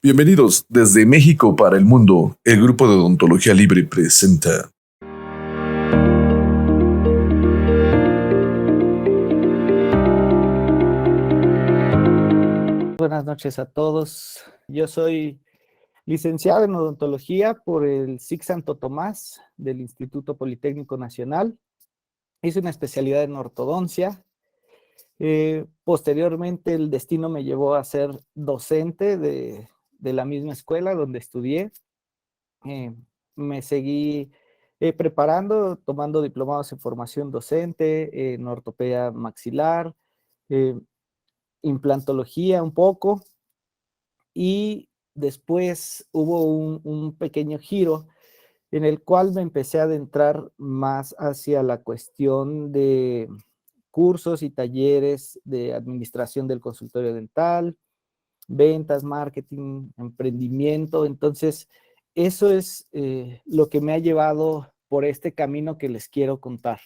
Bienvenidos desde México para el mundo. El grupo de Odontología Libre presenta. Buenas noches a todos. Yo soy licenciado en odontología por el SIC Santo Tomás del Instituto Politécnico Nacional. Hice una especialidad en ortodoncia. Posteriormente el destino me llevó a ser docente de la misma escuela donde estudié. Me seguí preparando, tomando diplomados en formación docente, en ortopedia maxilar, eh, implantología un poco. Y después hubo un pequeño giro en el cual me empecé a adentrar más hacia la cuestión de cursos y talleres de administración del consultorio dental, ventas, marketing, emprendimiento. Entonces, eso es lo que me ha llevado por este camino que les quiero contar.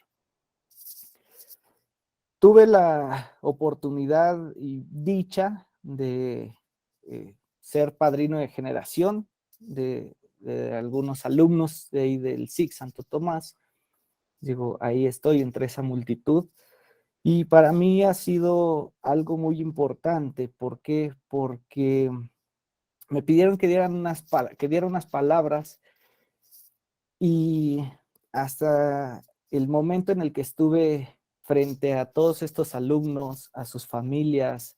Tuve la oportunidad y dicha de ser padrino de generación de algunos alumnos de ahí del SIC Santo Tomás. Digo, ahí estoy entre esa multitud. Y para mí ha sido algo muy importante. ¿Por qué? Porque me pidieron que diera unas palabras y hasta el momento en el que estuve frente a todos estos alumnos, a sus familias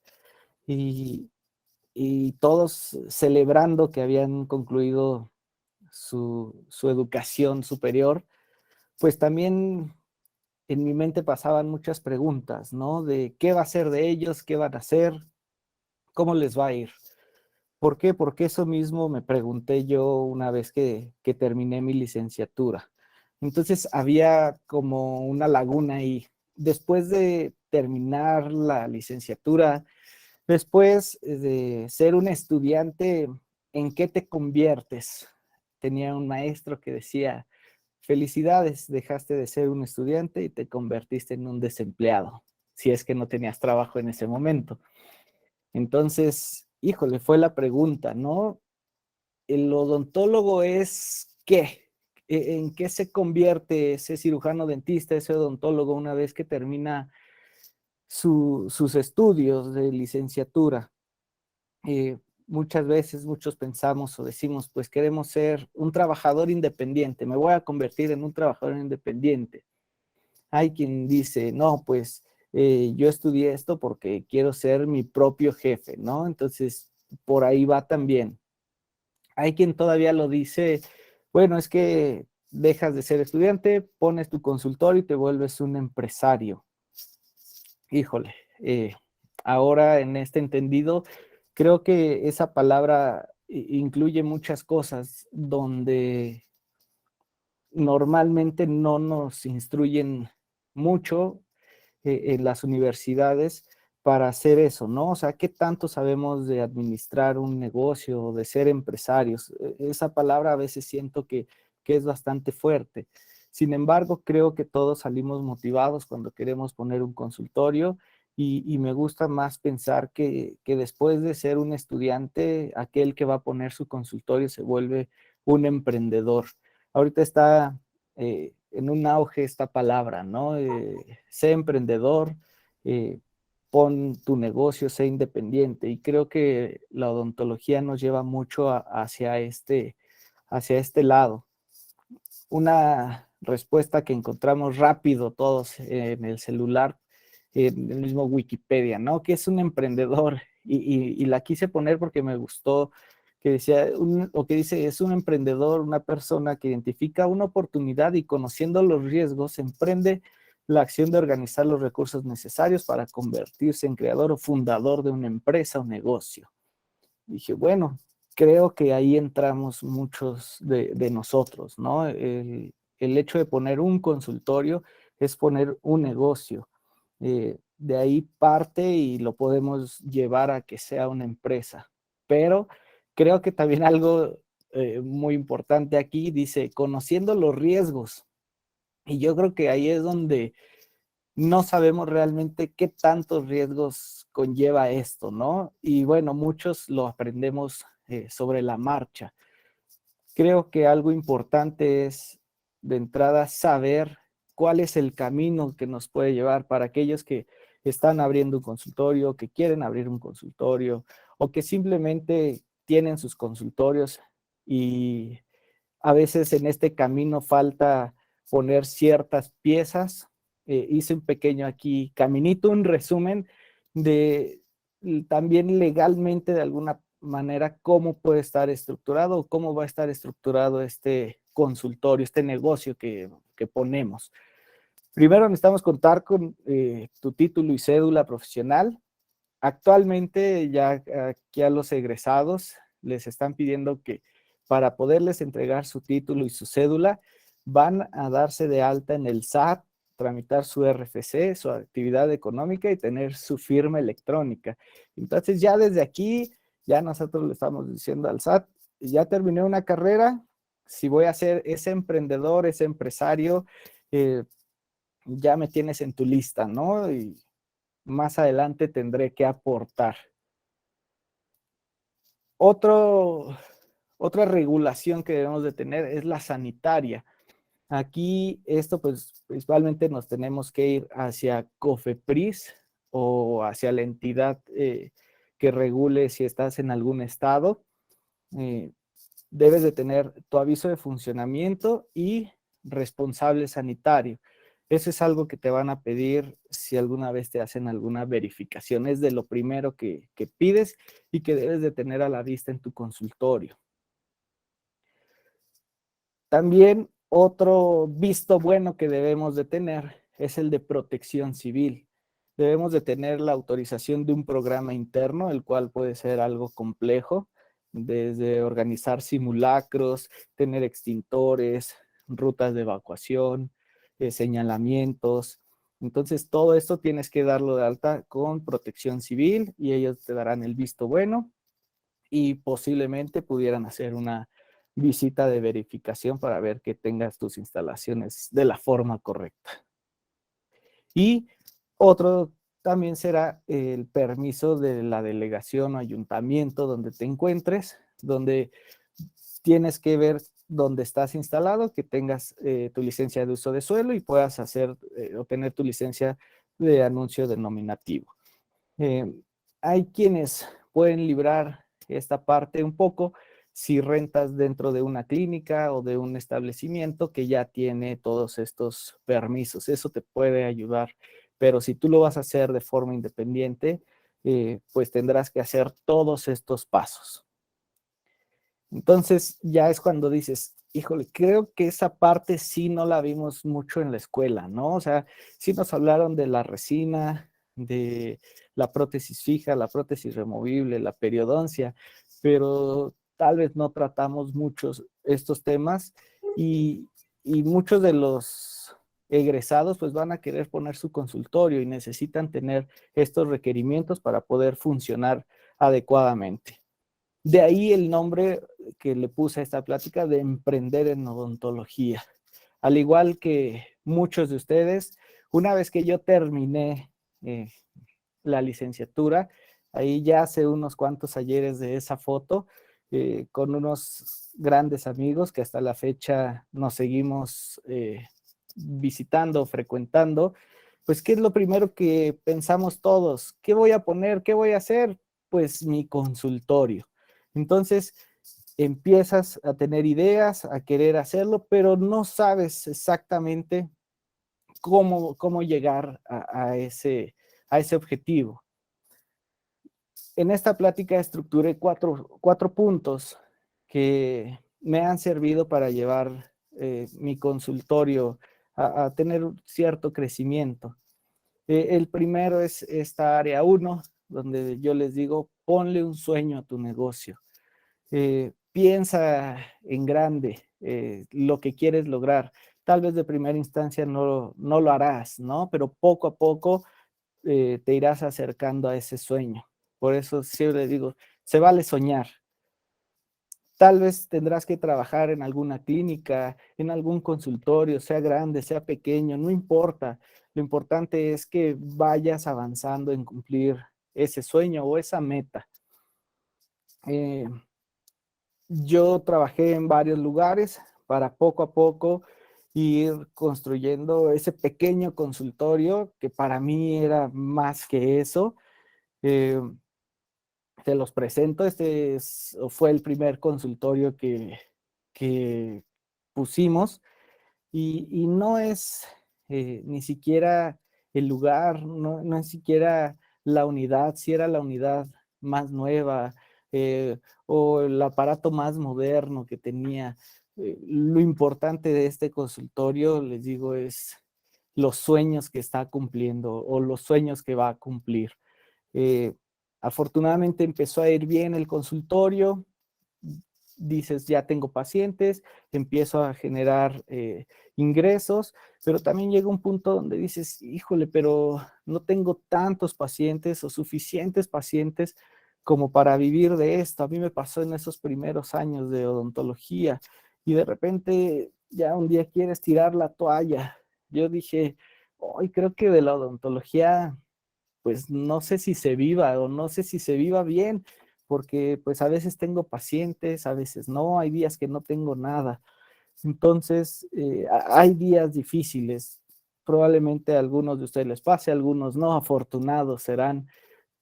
y, y todos celebrando que habían concluido su educación superior, pues también en mi mente pasaban muchas preguntas, ¿no? De qué va a ser de ellos, qué van a hacer, cómo les va a ir. ¿Por qué? Porque eso mismo me pregunté yo una vez que terminé mi licenciatura. Entonces había como una laguna ahí. Después de terminar la licenciatura, después de ser un estudiante, ¿en qué te conviertes? Tenía un maestro que decía, felicidades, dejaste de ser un estudiante y te convertiste en un desempleado, si es que no tenías trabajo en ese momento. Entonces, híjole, fue la pregunta, ¿no? ¿El odontólogo es qué? ¿En qué se convierte ese cirujano dentista, ese odontólogo, una vez que termina sus estudios de licenciatura? Muchas veces muchos pensamos o decimos, pues queremos ser un trabajador independiente, me voy a convertir en un trabajador independiente. Hay quien dice, no, pues yo estudié esto porque quiero ser mi propio jefe, ¿no? Entonces, por ahí va también. Hay quien todavía lo dice, bueno, es que dejas de ser estudiante, pones tu consultorio y te vuelves un empresario. Híjole, ahora en este entendido, creo que esa palabra incluye muchas cosas donde normalmente no nos instruyen mucho en las universidades para hacer eso, ¿no? O sea, ¿qué tanto sabemos de administrar un negocio, de ser empresarios? Esa palabra a veces siento que es bastante fuerte. Sin embargo, creo que todos salimos motivados cuando queremos poner un consultorio y me gusta más pensar que después de ser un estudiante, aquel que va a poner su consultorio se vuelve un emprendedor. Ahorita está en un auge esta palabra, ¿no? Sé emprendedor, eh, pon tu negocio, sé independiente. Y creo que la odontología nos lleva mucho hacia este lado. Una respuesta que encontramos rápido todos en el celular, en el mismo Wikipedia, ¿no? ¿Qué es un emprendedor? Y la quise poner porque me gustó que decía, o que dice, es un emprendedor, una persona que identifica una oportunidad y conociendo los riesgos, emprende la acción de organizar los recursos necesarios para convertirse en creador o fundador de una empresa o negocio. Dije, bueno, creo que ahí entramos muchos de nosotros, ¿no? El hecho de poner un consultorio es poner un negocio. De ahí parte y lo podemos llevar a que sea una empresa. Pero creo que también algo muy importante aquí dice, conociendo los riesgos. Y yo creo que ahí es donde no sabemos realmente qué tantos riesgos conlleva esto, ¿no? Y bueno, muchos lo aprendemos sobre la marcha. Creo que algo importante es, de entrada, saber cuál es el camino que nos puede llevar para aquellos que están abriendo un consultorio, que quieren abrir un consultorio o que simplemente tienen sus consultorios y a veces en este camino falta poner ciertas piezas. Hice un pequeño aquí caminito, un resumen de también legalmente de alguna manera cómo puede estar estructurado, cómo va a estar estructurado este consultorio, este negocio que ponemos. Primero necesitamos contar con tu título y cédula profesional. Actualmente ya aquí a los egresados les están pidiendo que para poderles entregar su título y su cédula van a darse de alta en el SAT, tramitar su RFC, su actividad económica y tener su firma electrónica. Entonces ya desde aquí, ya nosotros le estamos diciendo al SAT, ya terminé una carrera, si voy a ser ese emprendedor, ese empresario, ya me tienes en tu lista, ¿no? Y más adelante tendré que aportar. Otra regulación que debemos de tener es la sanitaria. Aquí esto pues principalmente nos tenemos que ir hacia COFEPRIS o hacia la entidad que regule si estás en algún estado. Debes de tener tu aviso de funcionamiento y responsable sanitario. Eso es algo que te van a pedir si alguna vez te hacen alguna verificación. Es de lo primero que pides y que debes de tener a la vista en tu consultorio. También otro visto bueno que debemos de tener es el de protección civil. Debemos de tener la autorización de un programa interno, el cual puede ser algo complejo, desde organizar simulacros, tener extintores, rutas de evacuación, señalamientos. Entonces, todo esto tienes que darlo de alta con protección civil y ellos te darán el visto bueno y posiblemente pudieran hacer una visita de verificación para ver que tengas tus instalaciones de la forma correcta. Y otro también será el permiso de la delegación o ayuntamiento donde te encuentres, donde tienes que ver dónde estás instalado, que tengas tu licencia de uso de suelo y puedas obtener tu licencia de anuncio denominativo. Hay quienes pueden librar esta parte un poco si rentas dentro de una clínica o de un establecimiento que ya tiene todos estos permisos. Eso te puede ayudar, pero si tú lo vas a hacer de forma independiente, pues tendrás que hacer todos estos pasos. Entonces ya es cuando dices, híjole, creo que esa parte sí no la vimos mucho en la escuela, ¿no? O sea, sí nos hablaron de la resina, de la prótesis fija, la prótesis removible, la periodoncia, pero tal vez no tratamos muchos estos temas y muchos de los egresados pues van a querer poner su consultorio y necesitan tener estos requerimientos para poder funcionar adecuadamente. De ahí el nombre que le puse a esta plática de emprender en odontología. Al igual que muchos de ustedes, una vez que yo terminé la licenciatura, ahí ya hace unos cuantos ayeres de esa foto, con unos grandes amigos que hasta la fecha nos seguimos visitando, frecuentando, pues ¿qué es lo primero que pensamos todos? ¿Qué voy a poner? ¿Qué voy a hacer? Pues mi consultorio. Entonces, empiezas a tener ideas, a querer hacerlo, pero no sabes exactamente cómo llegar a ese objetivo. En esta plática estructuré cuatro puntos que me han servido para llevar mi consultorio a tener un cierto crecimiento. El primero es esta área 1, donde yo les digo, ponle un sueño a tu negocio. Piensa en grande lo que quieres lograr. Tal vez de primera instancia no lo harás, ¿no? Pero poco a poco te irás acercando a ese sueño. Por eso siempre digo, se vale soñar. Tal vez tendrás que trabajar en alguna clínica, en algún consultorio, sea grande, sea pequeño, no importa. Lo importante es que vayas avanzando en cumplir ese sueño o esa meta. yo trabajé en varios lugares para poco a poco ir construyendo ese pequeño consultorio que para mí era más que eso. Eh, Te los presento, fue el primer consultorio que pusimos y no es ni siquiera el lugar, no es siquiera la unidad, si era la unidad más nueva o el aparato más moderno que tenía. Lo importante de este consultorio, les digo, es los sueños que está cumpliendo o los sueños que va a cumplir. Eh, Afortunadamente empezó a ir bien el consultorio, dices, ya tengo pacientes, empiezo a generar ingresos, pero también llega un punto donde dices, híjole, pero no tengo tantos pacientes o suficientes pacientes como para vivir de esto. A mí me pasó en esos primeros años de odontología y de repente ya un día quieres tirar la toalla. Yo dije, hoy creo que de la odontología pues no sé si se viva o no sé si se viva bien, porque pues a veces tengo pacientes, a veces no, hay días que no tengo nada. Entonces, hay días difíciles. Probablemente a algunos de ustedes les pase, a algunos no, afortunados serán,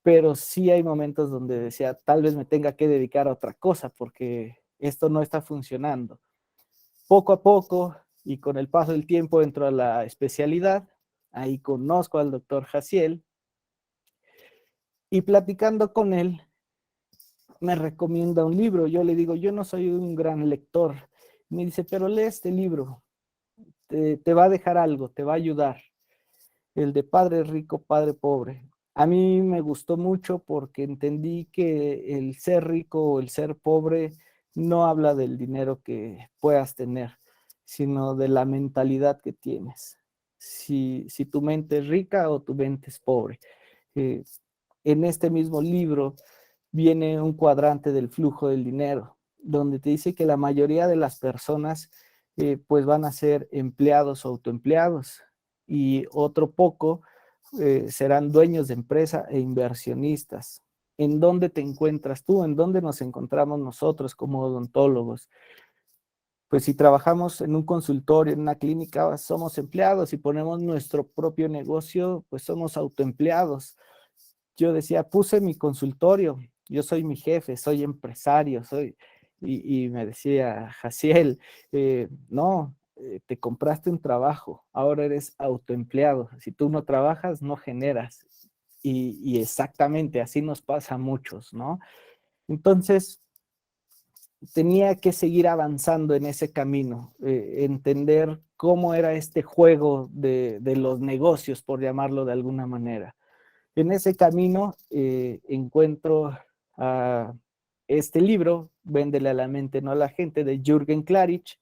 pero sí hay momentos donde decía, tal vez me tenga que dedicar a otra cosa porque esto no está funcionando. Poco a poco y con el paso del tiempo entro a la especialidad, ahí conozco al doctor Jaciel, y platicando con él, me recomienda un libro. Yo le digo, yo no soy un gran lector. Me dice, pero lee este libro, te va a dejar algo, te va a ayudar. El de Padre Rico, Padre Pobre. A mí me gustó mucho porque entendí que el ser rico o el ser pobre no habla del dinero que puedas tener, sino de la mentalidad que tienes. Si tu mente es rica o tu mente es pobre. Eh, en este mismo libro viene un cuadrante del flujo del dinero, donde te dice que la mayoría de las personas pues van a ser empleados o autoempleados y otro poco serán dueños de empresa e inversionistas. ¿En dónde te encuentras tú? ¿En dónde nos encontramos nosotros como odontólogos? Pues si trabajamos en un consultorio, en una clínica, somos empleados. Si ponemos nuestro propio negocio, pues somos autoempleados. Yo decía, puse mi consultorio, yo soy mi jefe, soy empresario, y me decía, Jaciel, no, te compraste un trabajo, ahora eres autoempleado, si tú no trabajas, no generas. Y exactamente así nos pasa a muchos, ¿no? Entonces, tenía que seguir avanzando en ese camino, entender cómo era este juego de los negocios, por llamarlo de alguna manera. En ese camino encuentro a este libro, Véndele a la mente, no a la gente, de Jürgen Klarich.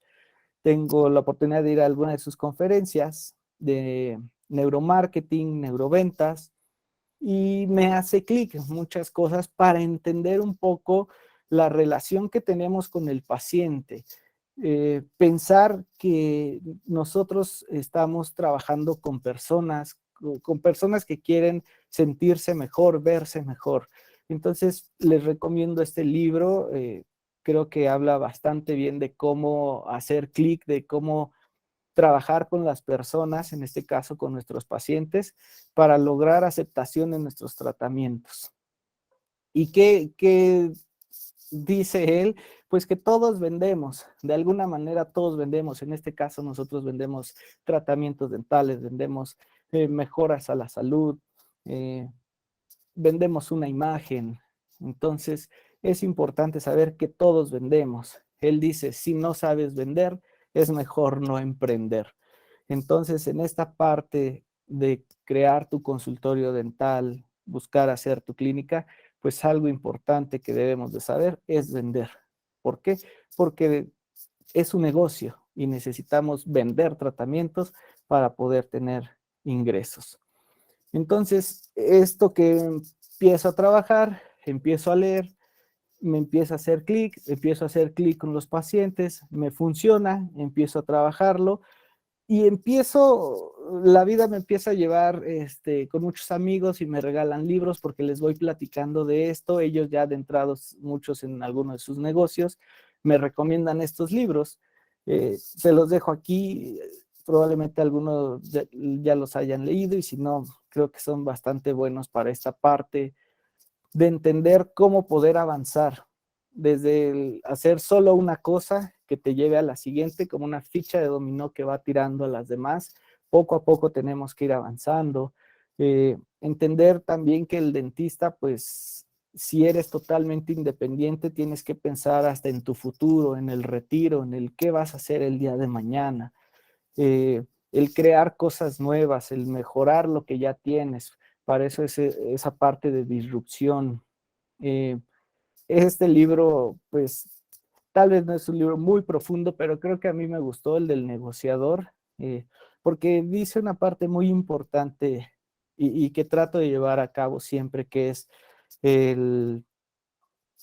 Tengo la oportunidad de ir a alguna de sus conferencias de neuromarketing, neuroventas, y me hace clic muchas cosas para entender un poco la relación que tenemos con el paciente. Pensar que nosotros estamos trabajando con personas que quieren sentirse mejor, verse mejor. Entonces, les recomiendo este libro. Creo que habla bastante bien de cómo hacer clic, de cómo trabajar con las personas, en este caso con nuestros pacientes, para lograr aceptación en nuestros tratamientos. ¿Y qué dice él? Pues que todos vendemos, de alguna manera todos vendemos. En este caso nosotros vendemos tratamientos dentales, vendemos mejoras a la salud, eh, vendemos una imagen. Entonces es importante saber que todos vendemos. Él dice, si no sabes vender, es mejor no emprender. Entonces, en esta parte de crear tu consultorio dental, buscar hacer tu clínica, pues algo importante que debemos de saber es vender. ¿Por qué? Porque es un negocio y necesitamos vender tratamientos para poder tener ingresos. Entonces, esto que empiezo a trabajar, empiezo a leer, me empieza a hacer clic, empiezo a hacer clic con los pacientes, me funciona, empiezo a trabajarlo y la vida me empieza a llevar con muchos amigos y me regalan libros porque les voy platicando de esto, ellos ya adentrados muchos en algunos de sus negocios, me recomiendan estos libros. Se los dejo aquí, probablemente algunos ya los hayan leído y si no, creo que son bastante buenos para esta parte de entender cómo poder avanzar desde hacer solo una cosa que te lleve a la siguiente, como una ficha de dominó que va tirando a las demás. Poco a poco tenemos que ir avanzando. Entender también que el dentista, pues, si eres totalmente independiente, tienes que pensar hasta en tu futuro, en el retiro, en el qué vas a hacer el día de mañana. El crear cosas nuevas, el mejorar lo que ya tienes. Para eso es esa parte de disrupción. Eh, este libro, pues, tal vez no es un libro muy profundo, pero creo que a mí me gustó el del negociador, porque dice una parte muy importante y que trato de llevar a cabo siempre, que es el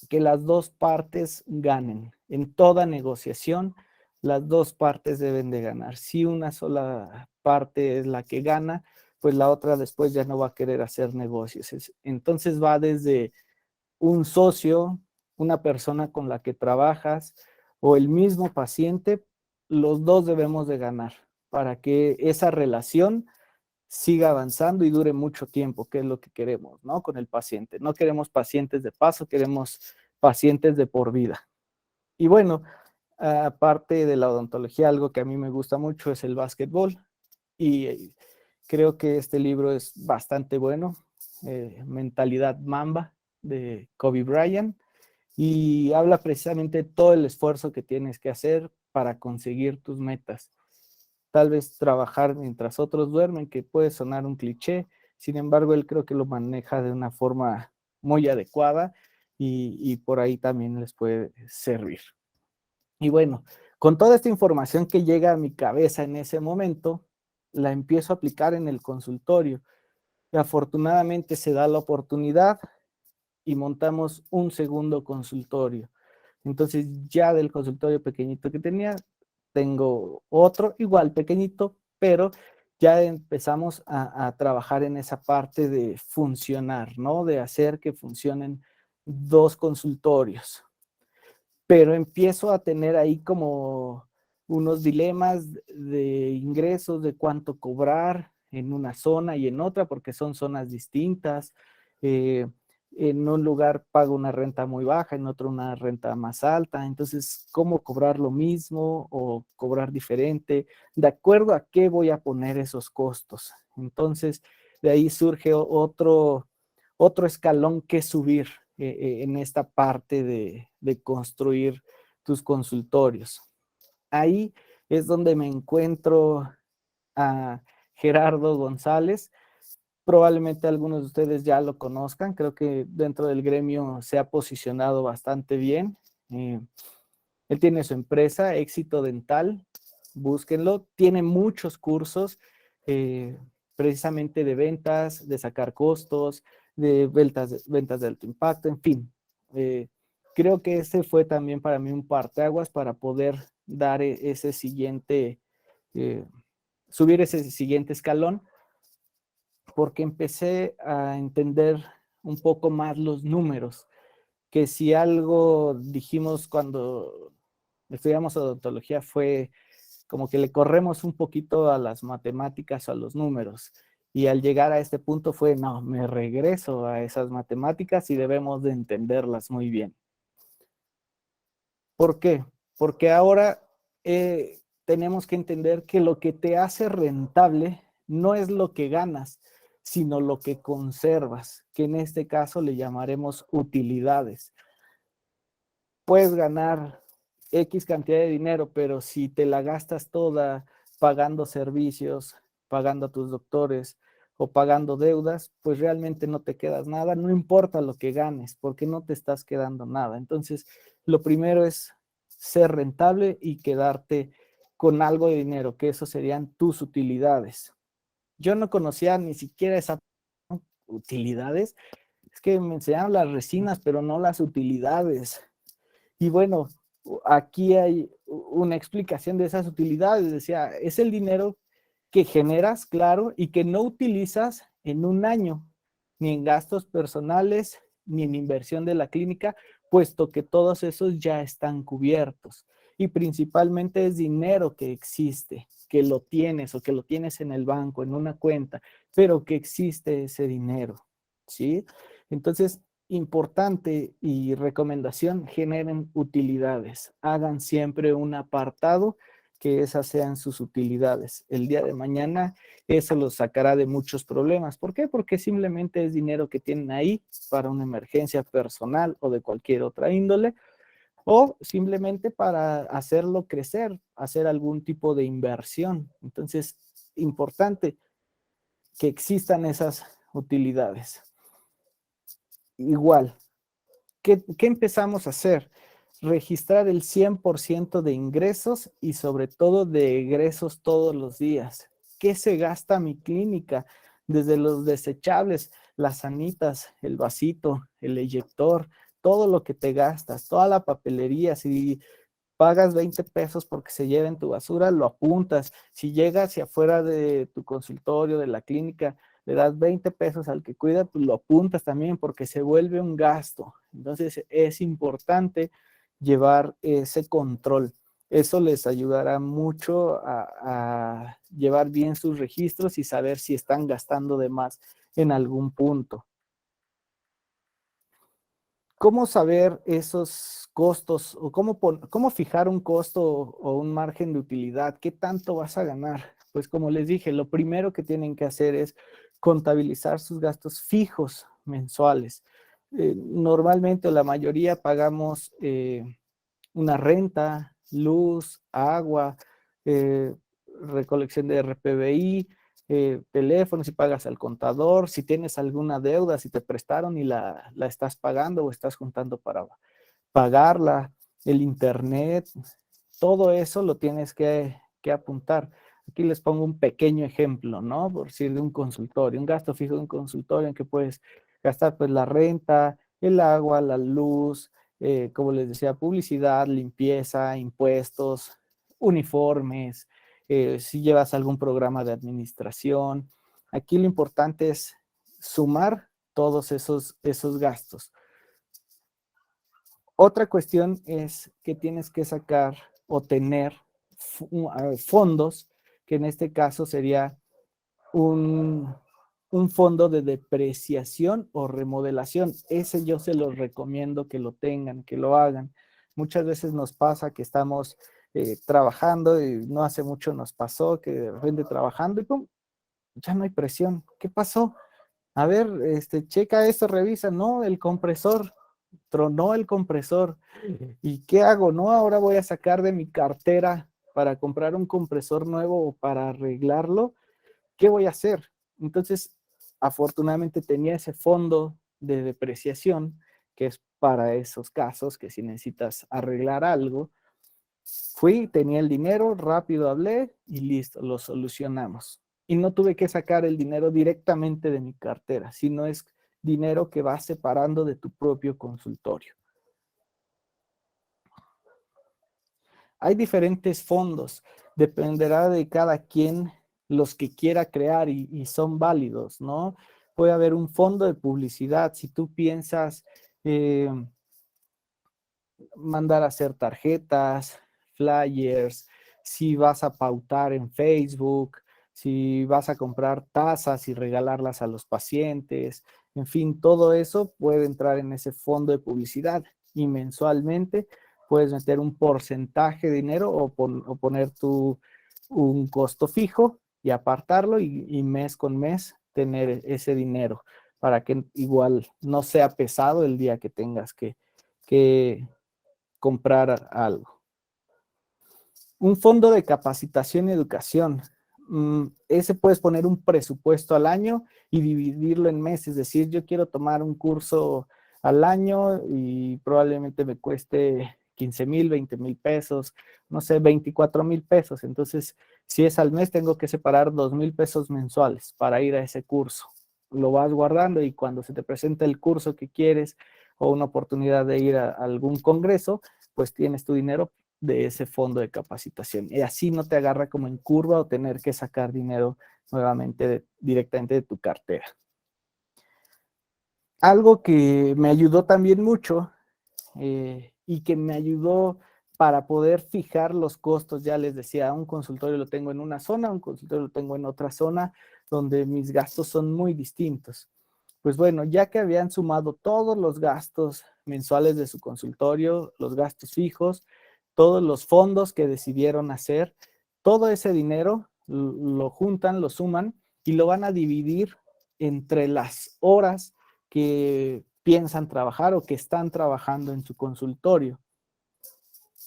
que las dos partes ganen. En toda negociación, las dos partes deben de ganar. Si una sola parte es la que gana, pues la otra después ya no va a querer hacer negocios. Entonces va desde un socio, una persona con la que trabajas o el mismo paciente, los dos debemos de ganar para que esa relación siga avanzando y dure mucho tiempo, que es lo que queremos, ¿no? Con el paciente. No queremos pacientes de paso, queremos pacientes de por vida. Y bueno, aparte de la odontología, algo que a mí me gusta mucho es el básquetbol y creo que este libro es bastante bueno, Mentalidad Mamba de Kobe Bryant y habla precisamente de todo el esfuerzo que tienes que hacer para conseguir tus metas. Tal vez trabajar mientras otros duermen, que puede sonar un cliché, sin embargo, él creo que lo maneja de una forma muy adecuada y por ahí también les puede servir. Y bueno, con toda esta información que llega a mi cabeza en ese momento, la empiezo a aplicar en el consultorio. Y afortunadamente se da la oportunidad y montamos un segundo consultorio. Entonces ya del consultorio pequeñito que tenía, tengo otro igual pequeñito, pero ya empezamos a trabajar en esa parte de funcionar, ¿no? De hacer que funcionen dos consultorios. Pero empiezo a tener ahí como unos dilemas de ingresos, de cuánto cobrar en una zona y en otra, porque son zonas distintas. En un lugar pago una renta muy baja, en otro una renta más alta. Entonces, ¿cómo cobrar lo mismo o cobrar diferente? De acuerdo a qué voy a poner esos costos. Entonces, de ahí surge otro escalón que subir en esta parte de construir tus consultorios. Ahí es donde me encuentro a Gerardo González. Probablemente algunos de ustedes ya lo conozcan. Creo que dentro del gremio se ha posicionado bastante bien. Él tiene su empresa, Éxito Dental. Búsquenlo. Tiene muchos cursos precisamente de ventas, de sacar costos, de ventas de alto impacto, en fin. Creo que ese fue también para mí un parteaguas para poder dar ese siguiente, subir ese siguiente escalón, porque empecé a entender un poco más los números, que si algo dijimos cuando estudiamos odontología fue como que le corremos un poquito a las matemáticas o a los números. Y al llegar a este punto fue, no, me regreso a esas matemáticas y debemos de entenderlas muy bien. ¿Por qué? Porque ahora tenemos que entender que lo que te hace rentable no es lo que ganas, sino lo que conservas, que en este caso le llamaremos utilidades. Puedes ganar X cantidad de dinero, pero si te la gastas toda pagando servicios, pagando a tus doctores o pagando deudas, pues realmente no te quedas nada, no importa lo que ganes, porque no te estás quedando nada. Entonces, lo primero es ser rentable y quedarte con algo de dinero, que eso serían tus utilidades. Yo no conocía ni siquiera esas utilidades, es que me enseñaron las resinas, pero no las utilidades. Y bueno, aquí hay una explicación de esas utilidades. Decía, es el dinero que generas, claro, y que no utilizas en un año, ni en gastos personales, ni en inversión de la clínica, puesto que todos esos ya están cubiertos. Y principalmente es dinero que existe, que lo tienes o que lo tienes en el banco, en una cuenta, pero que existe ese dinero, ¿sí? Entonces, importante y recomendación, generen utilidades. Hagan siempre un apartado que esas sean sus utilidades. El día de mañana eso los sacará de muchos problemas. ¿Por qué? Porque simplemente es dinero que tienen ahí para una emergencia personal o de cualquier otra índole, o simplemente para hacerlo crecer, hacer algún tipo de inversión. Entonces, importante que existan esas utilidades. Igual, ¿qué empezamos a hacer? Registrar el 100% de ingresos y sobre todo de egresos todos los días. ¿Qué se gasta mi clínica? Desde los desechables, las sanitas, el vasito, el eyector, todo lo que te gastas, toda la papelería. Si pagas 20 pesos porque se lleven tu basura, lo apuntas. Si llegas hacia afuera de tu consultorio, de la clínica, le das 20 pesos al que cuida, pues lo apuntas también porque se vuelve un gasto. Entonces es importante llevar ese control. Eso les ayudará mucho a llevar bien sus registros y saber si están gastando de más en algún punto. ¿Cómo saber esos costos o cómo fijar un costo o un margen de utilidad? ¿Qué tanto vas a ganar? Pues como les dije, lo primero que tienen que hacer es contabilizar sus gastos fijos mensuales. Normalmente, o la mayoría, pagamos una renta, luz, agua, eh, recolección de RPBI, teléfono, si pagas al contador, si tienes alguna deuda, si te prestaron y la estás pagando o estás juntando para pagarla, el internet, todo eso lo tienes que apuntar. Aquí les pongo un pequeño ejemplo, ¿no? Por decir, de un consultorio, un gasto fijo de un consultorio en que puedes gastar pues la renta, el agua, la luz, como les decía, publicidad, limpieza, impuestos, uniformes, si llevas algún programa de administración. Aquí lo importante es sumar todos esos gastos. Otra cuestión es que tienes que sacar o tener fondos, que en este caso sería un, un fondo de depreciación o remodelación. Ese yo se los recomiendo que lo tengan, que lo hagan. Muchas veces nos pasa que estamos trabajando y no hace mucho nos pasó que de repente trabajando y pum, ya no hay presión. ¿Qué pasó? A ver, checa esto, revisa. No, el compresor, tronó el compresor. ¿Y qué hago? No, ahora voy a sacar de mi cartera para comprar un compresor nuevo o para arreglarlo. ¿Qué voy a hacer? Entonces, afortunadamente tenía ese fondo de depreciación, que es para esos casos que si necesitas arreglar algo. Fui, tenía el dinero, rápido hablé y listo, lo solucionamos. Y no tuve que sacar el dinero directamente de mi cartera, sino es dinero que vas separando de tu propio consultorio. Hay diferentes fondos, dependerá de cada quien los que quiera crear y son válidos, ¿no? Puede haber un fondo de publicidad, si tú piensas eh, mandar a hacer tarjetas, flyers, si vas a pautar en Facebook, si vas a comprar tazas y regalarlas a los pacientes, en fin, todo eso puede entrar en ese fondo de publicidad y mensualmente puedes meter un porcentaje de dinero o poner un costo fijo y apartarlo y mes con mes tener ese dinero para que igual no sea pesado el día que tengas que comprar algo. Un fondo de capacitación y educación. Ese puedes poner un presupuesto al año y dividirlo en meses. Es decir, yo quiero tomar un curso al año y probablemente me cueste 15,000, 20,000 pesos, no sé, 24,000 pesos. Entonces, si es al mes, tengo que separar 2,000 pesos mensuales para ir a ese curso. Lo vas guardando y cuando se te presenta el curso que quieres o una oportunidad de ir a algún congreso, pues tienes tu dinero de ese fondo de capacitación. Y así no te agarra como en curva o tener que sacar dinero nuevamente directamente de tu cartera. Algo que me ayudó también mucho y que me ayudó para poder fijar los costos. Ya les decía, un consultorio lo tengo en una zona, un consultorio lo tengo en otra zona, donde mis gastos son muy distintos. Pues bueno, ya que habían sumado todos los gastos mensuales de su consultorio, los gastos fijos, todos los fondos que decidieron hacer, todo ese dinero lo juntan, lo suman y lo van a dividir entre las horas que piensan trabajar o que están trabajando en su consultorio.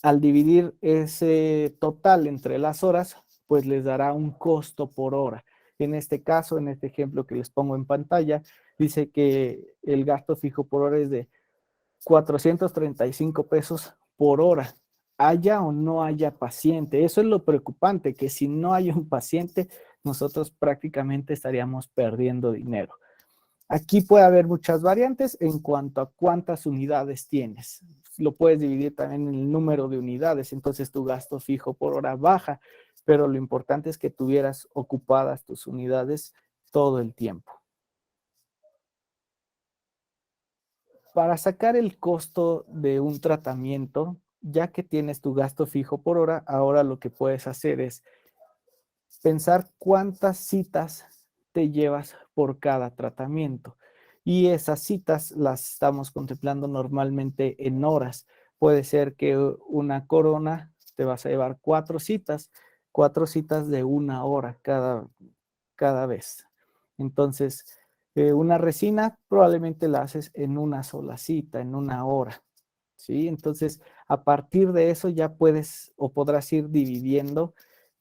Al dividir ese total entre las horas, pues les dará un costo por hora. En este caso, en este ejemplo que les pongo en pantalla, dice que el gasto fijo por hora es de 435 pesos por hora, haya o no haya paciente. Eso es lo preocupante, que si no hay un paciente, nosotros prácticamente estaríamos perdiendo dinero. Aquí puede haber muchas variantes en cuanto a cuántas unidades tienes. Lo puedes dividir también en el número de unidades, entonces tu gasto fijo por hora baja, pero lo importante es que tuvieras ocupadas tus unidades todo el tiempo. Para sacar el costo de un tratamiento, ya que tienes tu gasto fijo por hora, ahora lo que puedes hacer es pensar cuántas citas te llevas por cada tratamiento. Y esas citas las estamos contemplando normalmente en horas. Puede ser que una corona te vas a llevar 4 citas de 1 hora cada vez. Entonces, una resina probablemente la haces en una sola cita, en 1 hora. ¿Sí? Entonces, a partir de eso ya puedes o podrás ir dividiendo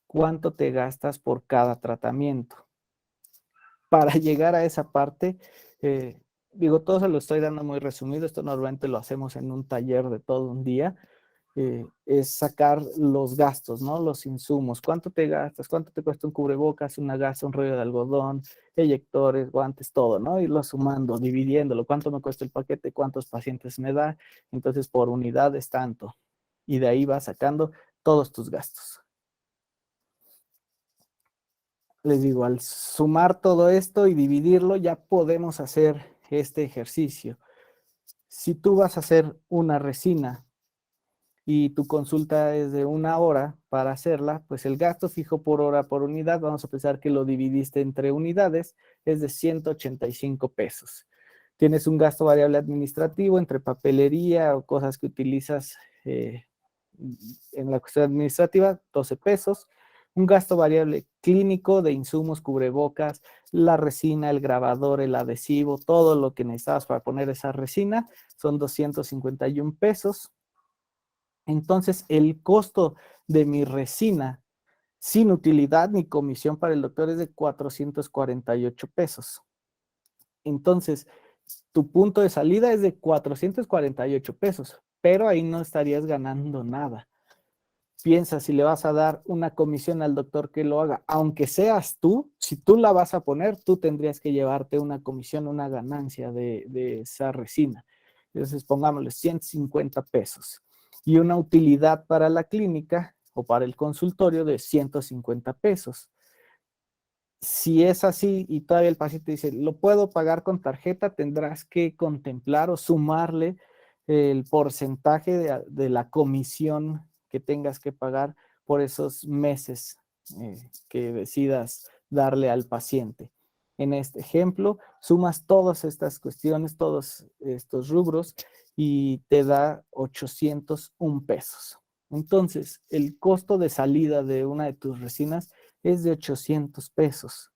cuánto te gastas por cada tratamiento. Para llegar a esa parte, digo, todo se lo estoy dando muy resumido, esto normalmente lo hacemos en un taller de todo un día, es sacar los gastos, ¿no? Los insumos, cuánto te gastas, cuánto te cuesta un cubrebocas, una gasa, un rollo de algodón, eyectores, guantes, todo, ¿no? Irlo sumando, dividiéndolo, cuánto me cuesta el paquete, cuántos pacientes me da, entonces por unidad es tanto, y de ahí vas sacando todos tus gastos. Les digo, al sumar todo esto y dividirlo, ya podemos hacer este ejercicio. Si tú vas a hacer una resina y tu consulta es de 1 hora para hacerla, pues el gasto fijo por hora por unidad, vamos a pensar que lo dividiste entre unidades, es de 185 pesos. Tienes un gasto variable administrativo entre papelería o cosas que utilizas en la cuestión administrativa, 12 pesos. Un gasto variable clínico de insumos, cubrebocas, la resina, el grabador, el adhesivo, todo lo que necesitabas para poner esa resina, son 251 pesos. Entonces, el costo de mi resina sin utilidad ni comisión para el doctor es de 448 pesos. Entonces, tu punto de salida es de 448 pesos, pero ahí no estarías ganando nada. Piensa si le vas a dar una comisión al doctor que lo haga, aunque seas tú, si tú la vas a poner, tú tendrías que llevarte una comisión, una ganancia de esa resina. Entonces, pongámosle 150 pesos y una utilidad para la clínica o para el consultorio de 150 pesos. Si es así y todavía el paciente dice, lo puedo pagar con tarjeta, tendrás que contemplar o sumarle el porcentaje de la comisión que tengas que pagar por esos meses que decidas darle al paciente. En este ejemplo, sumas todas estas cuestiones, todos estos rubros y te da 801 pesos. Entonces, el costo de salida de una de tus resinas es de 800 pesos.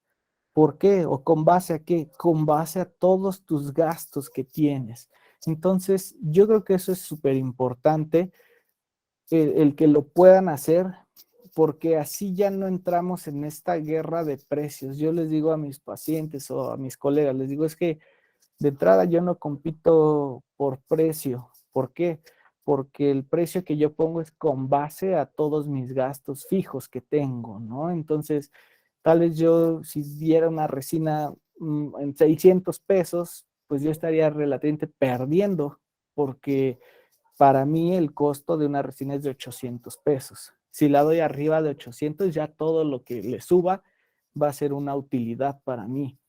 ¿Por qué? ¿O con base a qué? Con base a todos tus gastos que tienes. Entonces, yo creo que eso es súper importante, el que lo puedan hacer, porque así ya no entramos en esta guerra de precios. Yo les digo a mis pacientes o a mis colegas, les digo, es que de entrada yo no compito por precio. ¿Por qué? Porque el precio que yo pongo es con base a todos mis gastos fijos que tengo, ¿no? Entonces, tal vez yo si diera una resina en 600 pesos, pues yo estaría relativamente perdiendo, porque para mí el costo de una resina es de 800 pesos. Si la doy arriba de 800, ya todo lo que le suba va a ser una utilidad para mí.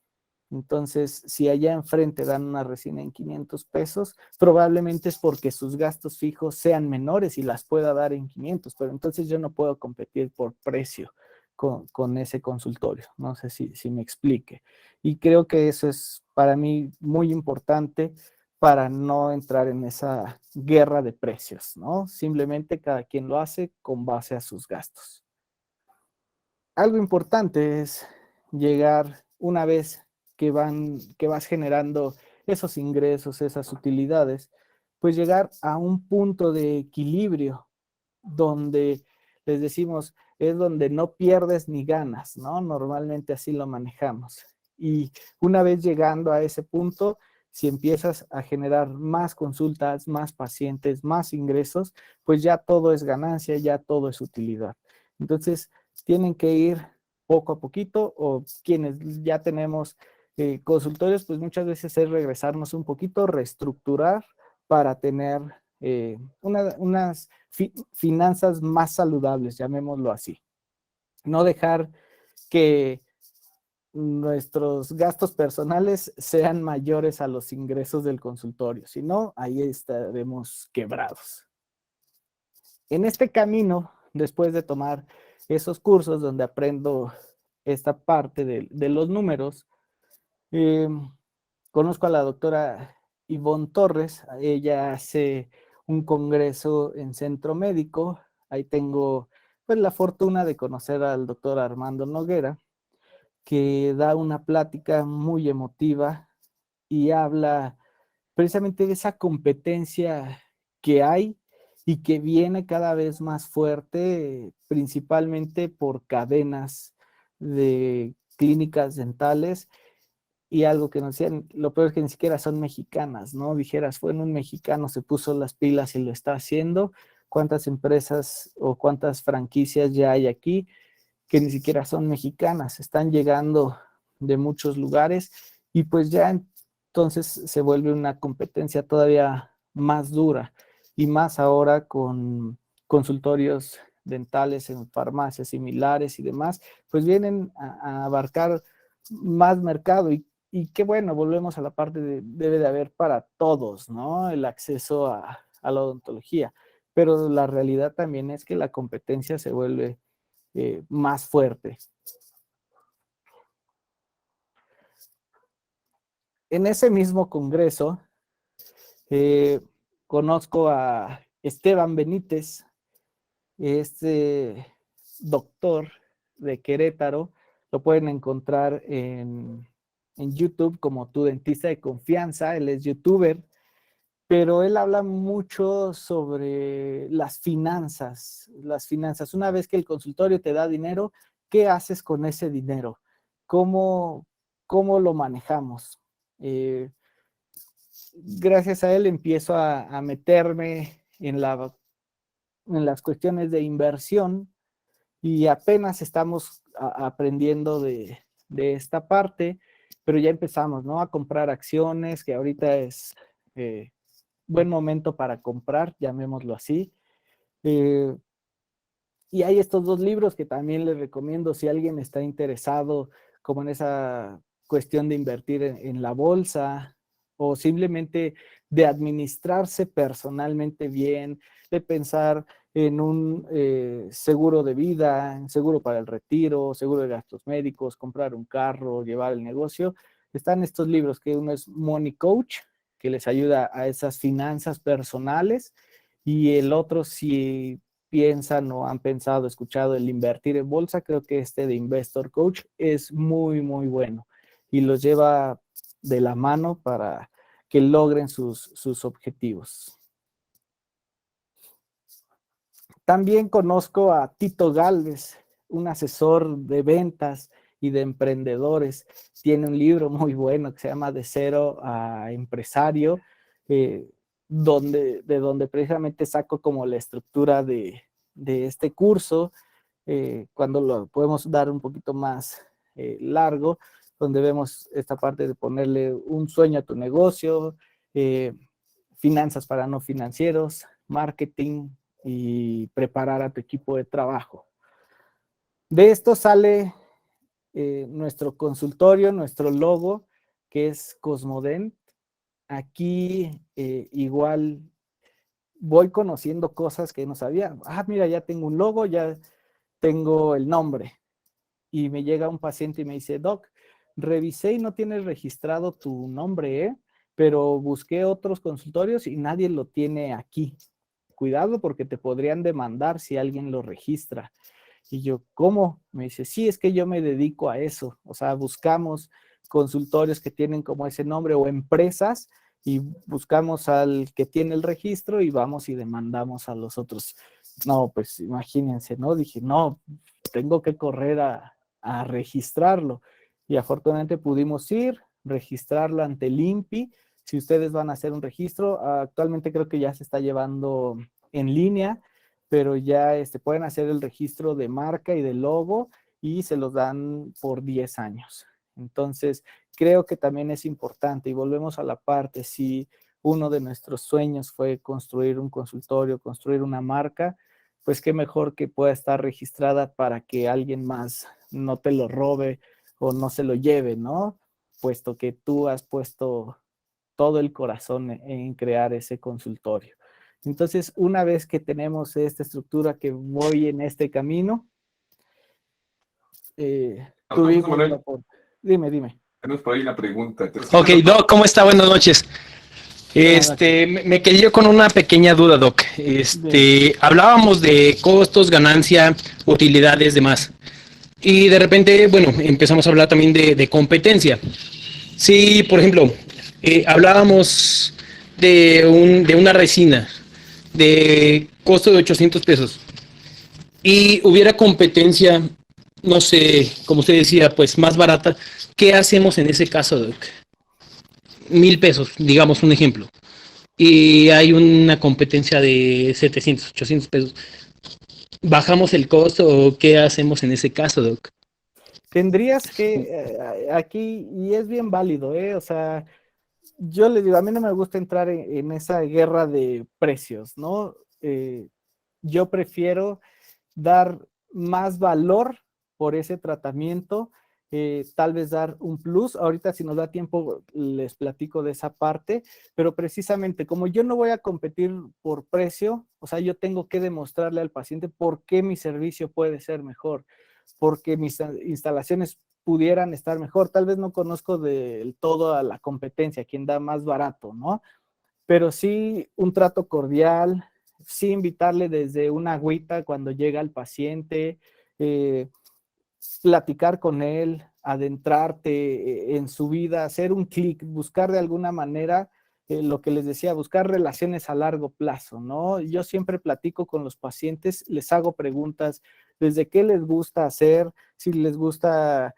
Entonces, si allá enfrente dan una resina en 500 pesos, probablemente es porque sus gastos fijos sean menores y las pueda dar en 500, pero entonces yo no puedo competir por precio con ese consultorio. No sé si me explique. Y creo que eso es para mí muy importante para no entrar en esa guerra de precios, ¿no? Simplemente cada quien lo hace con base a sus gastos. Algo importante es llegar una vez que vas generando esos ingresos, esas utilidades, pues llegar a un punto de equilibrio donde les decimos, es donde no pierdes ni ganas, ¿no? Normalmente así lo manejamos. Y una vez llegando a ese punto, si empiezas a generar más consultas, más pacientes, más ingresos, pues ya todo es ganancia, ya todo es utilidad. Entonces, tienen que ir poco a poquito o quienes ya tenemos consultorios, pues muchas veces es regresarnos un poquito, reestructurar para tener unas finanzas más saludables, llamémoslo así. No dejar que nuestros gastos personales sean mayores a los ingresos del consultorio, si no, ahí estaremos quebrados. En este camino, después de tomar esos cursos donde aprendo esta parte de los números, eh, conozco a la doctora Ivonne Torres, ella hace un congreso en Centro Médico, ahí tengo pues la fortuna de conocer al doctor Armando Noguera, que da una plática muy emotiva y habla precisamente de esa competencia que hay y que viene cada vez más fuerte, principalmente por cadenas de clínicas dentales y algo que nos decían, lo peor es que ni siquiera son mexicanas, ¿no? Dijeras, bueno, un mexicano se puso las pilas y lo está haciendo, ¿cuántas empresas o cuántas franquicias ya hay aquí que ni siquiera son mexicanas? Están llegando de muchos lugares y pues ya entonces se vuelve una competencia todavía más dura y más ahora con consultorios dentales en farmacias similares y demás, pues vienen a abarcar más mercado y qué bueno, volvemos a la parte de debe de haber para todos, ¿no? El acceso a la odontología, pero la realidad también es que la competencia se vuelve más fuerte. En ese mismo congreso, eh, conozco a Esteban Benítez, este doctor de Querétaro, lo pueden encontrar en YouTube como Tu Dentista de Confianza, él es youtuber, pero él habla mucho sobre las finanzas. Las finanzas, una vez que el consultorio te da dinero, ¿qué haces con ese dinero? ¿Cómo, cómo lo manejamos? Gracias a él empiezo a meterme en las cuestiones de inversión y apenas estamos aprendiendo de esta parte, pero ya empezamos, ¿no? A comprar acciones, que ahorita es buen momento para comprar, llamémoslo así. Eh, y hay estos dos libros que también les recomiendo si alguien está interesado como en esa cuestión de invertir en la bolsa o simplemente de administrarse personalmente bien, de pensar en un seguro de vida, en seguro para el retiro, seguro de gastos médicos, comprar un carro, llevar el negocio. Están estos libros que uno es Money Coach, que les ayuda a esas finanzas personales, y el otro, si piensan o han pensado, escuchado el invertir en bolsa, creo que este de Investor Coach es muy, muy bueno y los lleva de la mano para que logren sus objetivos. También conozco a Tito Galvez, un asesor de ventas y de emprendedores. Tiene un libro muy bueno que se llama De Cero a Empresario, eh, de donde precisamente saco como la estructura de este curso, cuando lo podemos dar un poquito más largo, donde vemos esta parte de ponerle un sueño a tu negocio, finanzas para no financieros, marketing y preparar a tu equipo de trabajo. De esto sale nuestro consultorio, nuestro logo, que es Cosmodent. Aquí igual voy conociendo cosas que no sabía. Mira, ya tengo un logo, ya tengo el nombre. Y me llega un paciente y me dice, Doc, revisé y no tienes registrado tu nombre, pero busqué otros consultorios y nadie lo tiene aquí. Cuidado porque te podrían demandar si alguien lo registra. Y yo, ¿cómo? Me dice, sí, es que yo me dedico a eso. O sea, buscamos consultorios que tienen como ese nombre o empresas y buscamos al que tiene el registro y vamos y demandamos a los otros. No, pues imagínense, ¿no? Dije, no, tengo que correr a registrarlo. Y afortunadamente pudimos ir, registrarlo ante el INPI. Si ustedes van a hacer un registro, actualmente creo que ya se está llevando en línea, pero ya pueden hacer el registro de marca y de logo y se los dan por 10 años. Entonces, creo que también es importante y volvemos a la parte, si uno de nuestros sueños fue construir un consultorio, construir una marca, pues qué mejor que pueda estar registrada para que alguien más no te lo robe o no se lo lleve, ¿no? Puesto que tú has puesto todo el corazón en crear ese consultorio. Entonces, una vez que tenemos esta estructura, que voy en este camino, tuvimos la Dime. Tenemos por ahí una pregunta. Ok, Doc, ¿cómo está? Buenas noches. Me quedé yo con una pequeña duda, Doc. Hablábamos de costos, ganancia, utilidades, demás. Y de repente, bueno, empezamos a hablar también de competencia. Sí, por ejemplo, hablábamos de una resina de costo de 800 pesos y hubiera competencia, no sé, como usted decía, pues más barata. ¿Qué hacemos en ese caso, Doc? 1,000 pesos, digamos un ejemplo, y hay una competencia de 700, 800 pesos. ¿Bajamos el costo o qué hacemos en ese caso, Doc? Tendrías que, aquí, y es bien válido, o sea, yo le digo, a mí no me gusta entrar en esa guerra de precios, ¿no? Yo prefiero dar más valor por ese tratamiento, tal vez dar un plus. Ahorita si nos da tiempo les platico de esa parte, pero precisamente como yo no voy a competir por precio, o sea, yo tengo que demostrarle al paciente por qué mi servicio puede ser mejor, porque mis instalaciones pudieran estar mejor. Tal vez no conozco del todo a la competencia, quién da más barato, ¿no? Pero sí un trato cordial, sí invitarle desde una agüita cuando llega el paciente, platicar con él, adentrarte en su vida, hacer un clic, buscar de alguna manera lo que les decía, buscar relaciones a largo plazo, ¿no? Yo siempre platico con los pacientes, les hago preguntas desde qué les gusta hacer, si les gusta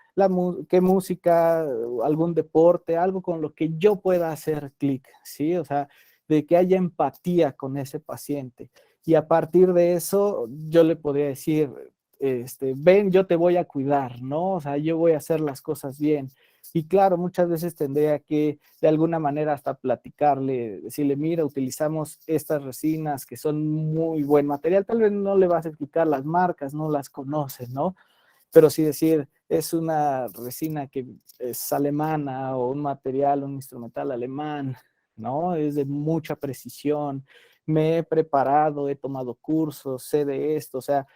qué música, algún deporte, algo con lo que yo pueda hacer clic, ¿sí? O sea, de que haya empatía con ese paciente. Y a partir de eso, yo le podría decir, ven, yo te voy a cuidar, ¿no? O sea, yo voy a hacer las cosas bien. Y claro, muchas veces tendría que de alguna manera hasta platicarle, decirle, mira, utilizamos estas resinas que son muy buen material. Tal vez no le vas a explicar las marcas, no las conoce, ¿no? Pero sí decir, es una resina que es alemana o un material, un instrumental alemán, ¿no? Es de mucha precisión. Me he preparado, he tomado cursos, sé de esto, o sea,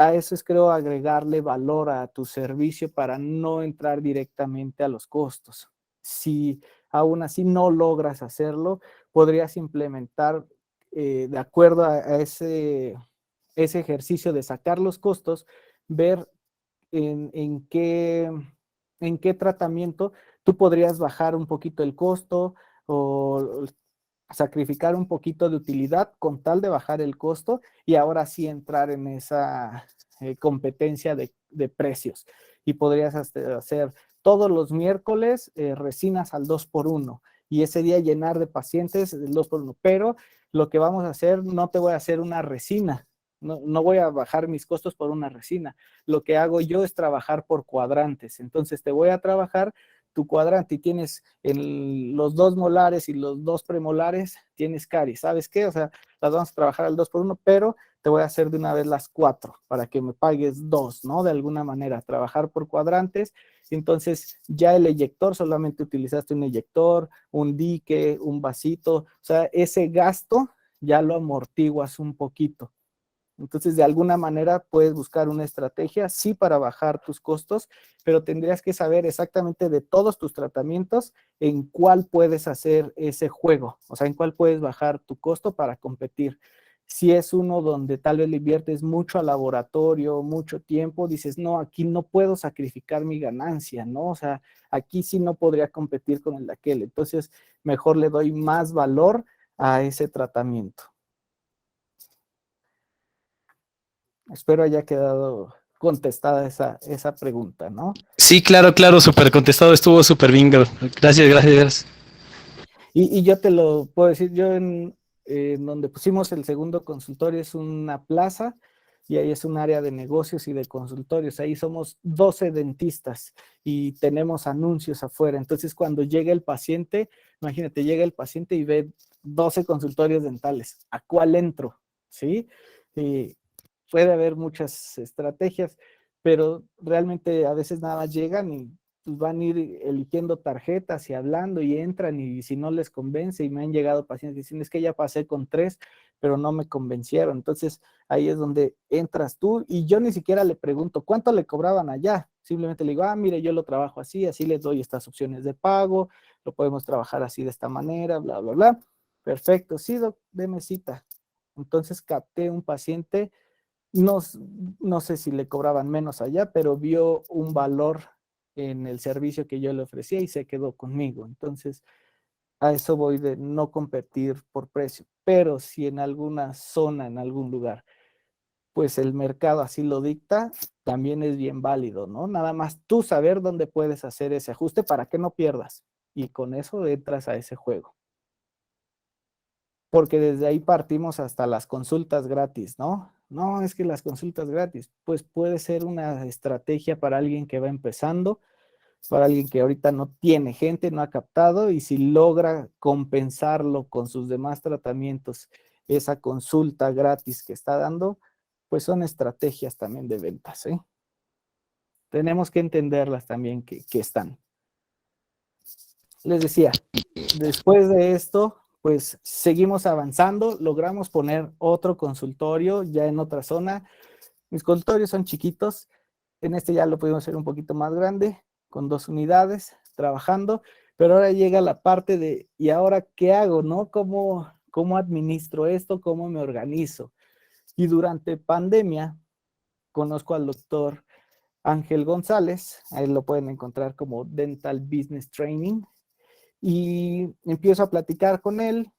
a eso es, creo, agregarle valor a tu servicio para no entrar directamente a los costos. Si aún así no logras hacerlo, podrías implementar, de acuerdo a ese ejercicio de sacar los costos, ver en qué tratamiento tú podrías bajar un poquito el costo o sacrificar un poquito de utilidad con tal de bajar el costo y ahora sí entrar en esa competencia de precios. Y podrías hacer todos los miércoles resinas al 2x1 y ese día llenar de pacientes el 2x1. Pero lo que vamos a hacer, no te voy a hacer una resina, no voy a bajar mis costos por una resina. Lo que hago yo es trabajar por cuadrantes. Entonces te voy a trabajar tu cuadrante y tienes los 2 molares y los 2 premolares, tienes caries. ¿Sabes qué? O sea, las vamos a trabajar al 2x1, pero te voy a hacer de una vez las 4 para que me pagues 2, ¿no? De alguna manera, trabajar por cuadrantes. Entonces, ya el eyector, solamente utilizaste un eyector, un dique, un vasito, o sea, ese gasto ya lo amortiguas un poquito. Entonces, de alguna manera puedes buscar una estrategia, sí, para bajar tus costos, pero tendrías que saber exactamente de todos tus tratamientos en cuál puedes hacer ese juego, o sea, en cuál puedes bajar tu costo para competir. Si es uno donde tal vez le inviertes mucho al laboratorio, mucho tiempo, dices, no, aquí no puedo sacrificar mi ganancia, ¿no? O sea, aquí sí no podría competir con el de aquel. Entonces, mejor le doy más valor a ese tratamiento. Espero haya quedado contestada esa pregunta, ¿no? Sí, claro, claro, súper contestado, estuvo súper bien. Gracias, gracias. Y yo te lo puedo decir, yo en donde pusimos el segundo consultorio es una plaza y ahí es un área de negocios y de consultorios. Ahí somos 12 dentistas y tenemos anuncios afuera. Entonces, cuando llega el paciente, imagínate, llega el paciente y ve 12 consultorios dentales. ¿A cuál entro? ¿Sí? Y puede haber muchas estrategias, pero realmente a veces nada más llegan y pues van a ir eligiendo tarjetas y hablando y entran y si no les convence, y me han llegado pacientes diciendo, es que ya pasé con 3, pero no me convencieron. Entonces ahí es donde entras tú y yo ni siquiera le pregunto cuánto le cobraban allá. Simplemente le digo, mire, yo lo trabajo así, así les doy estas opciones de pago, lo podemos trabajar así de esta manera, bla, bla, bla. Perfecto, sí, doc, deme cita. Entonces capté un paciente, no, no sé si le cobraban menos allá, pero vio un valor en el servicio que yo le ofrecía y se quedó conmigo. Entonces, a eso voy de no competir por precio. Pero si en alguna zona, en algún lugar, pues el mercado así lo dicta, también es bien válido, ¿no? Nada más tú saber dónde puedes hacer ese ajuste para que no pierdas. Y con eso entras a ese juego. Porque desde ahí partimos hasta las consultas gratis, ¿no? No, es que las consultas gratis, pues puede ser una estrategia para alguien que va empezando, para alguien que ahorita no tiene gente, no ha captado, y si logra compensarlo con sus demás tratamientos, esa consulta gratis que está dando, pues son estrategias también de ventas, ¿eh? Tenemos que entenderlas también que están. Les decía, después de esto, pues seguimos avanzando, logramos poner otro consultorio ya en otra zona. Mis consultorios son chiquitos, en este ya lo pudimos hacer un poquito más grande, con 2 unidades, trabajando, pero ahora llega la parte de, ¿y ahora qué hago, no? ¿Cómo administro esto? ¿Cómo me organizo? Y durante pandemia, conozco al doctor Ángel González, ahí lo pueden encontrar como Dental Business Training, y empiezo a platicar con él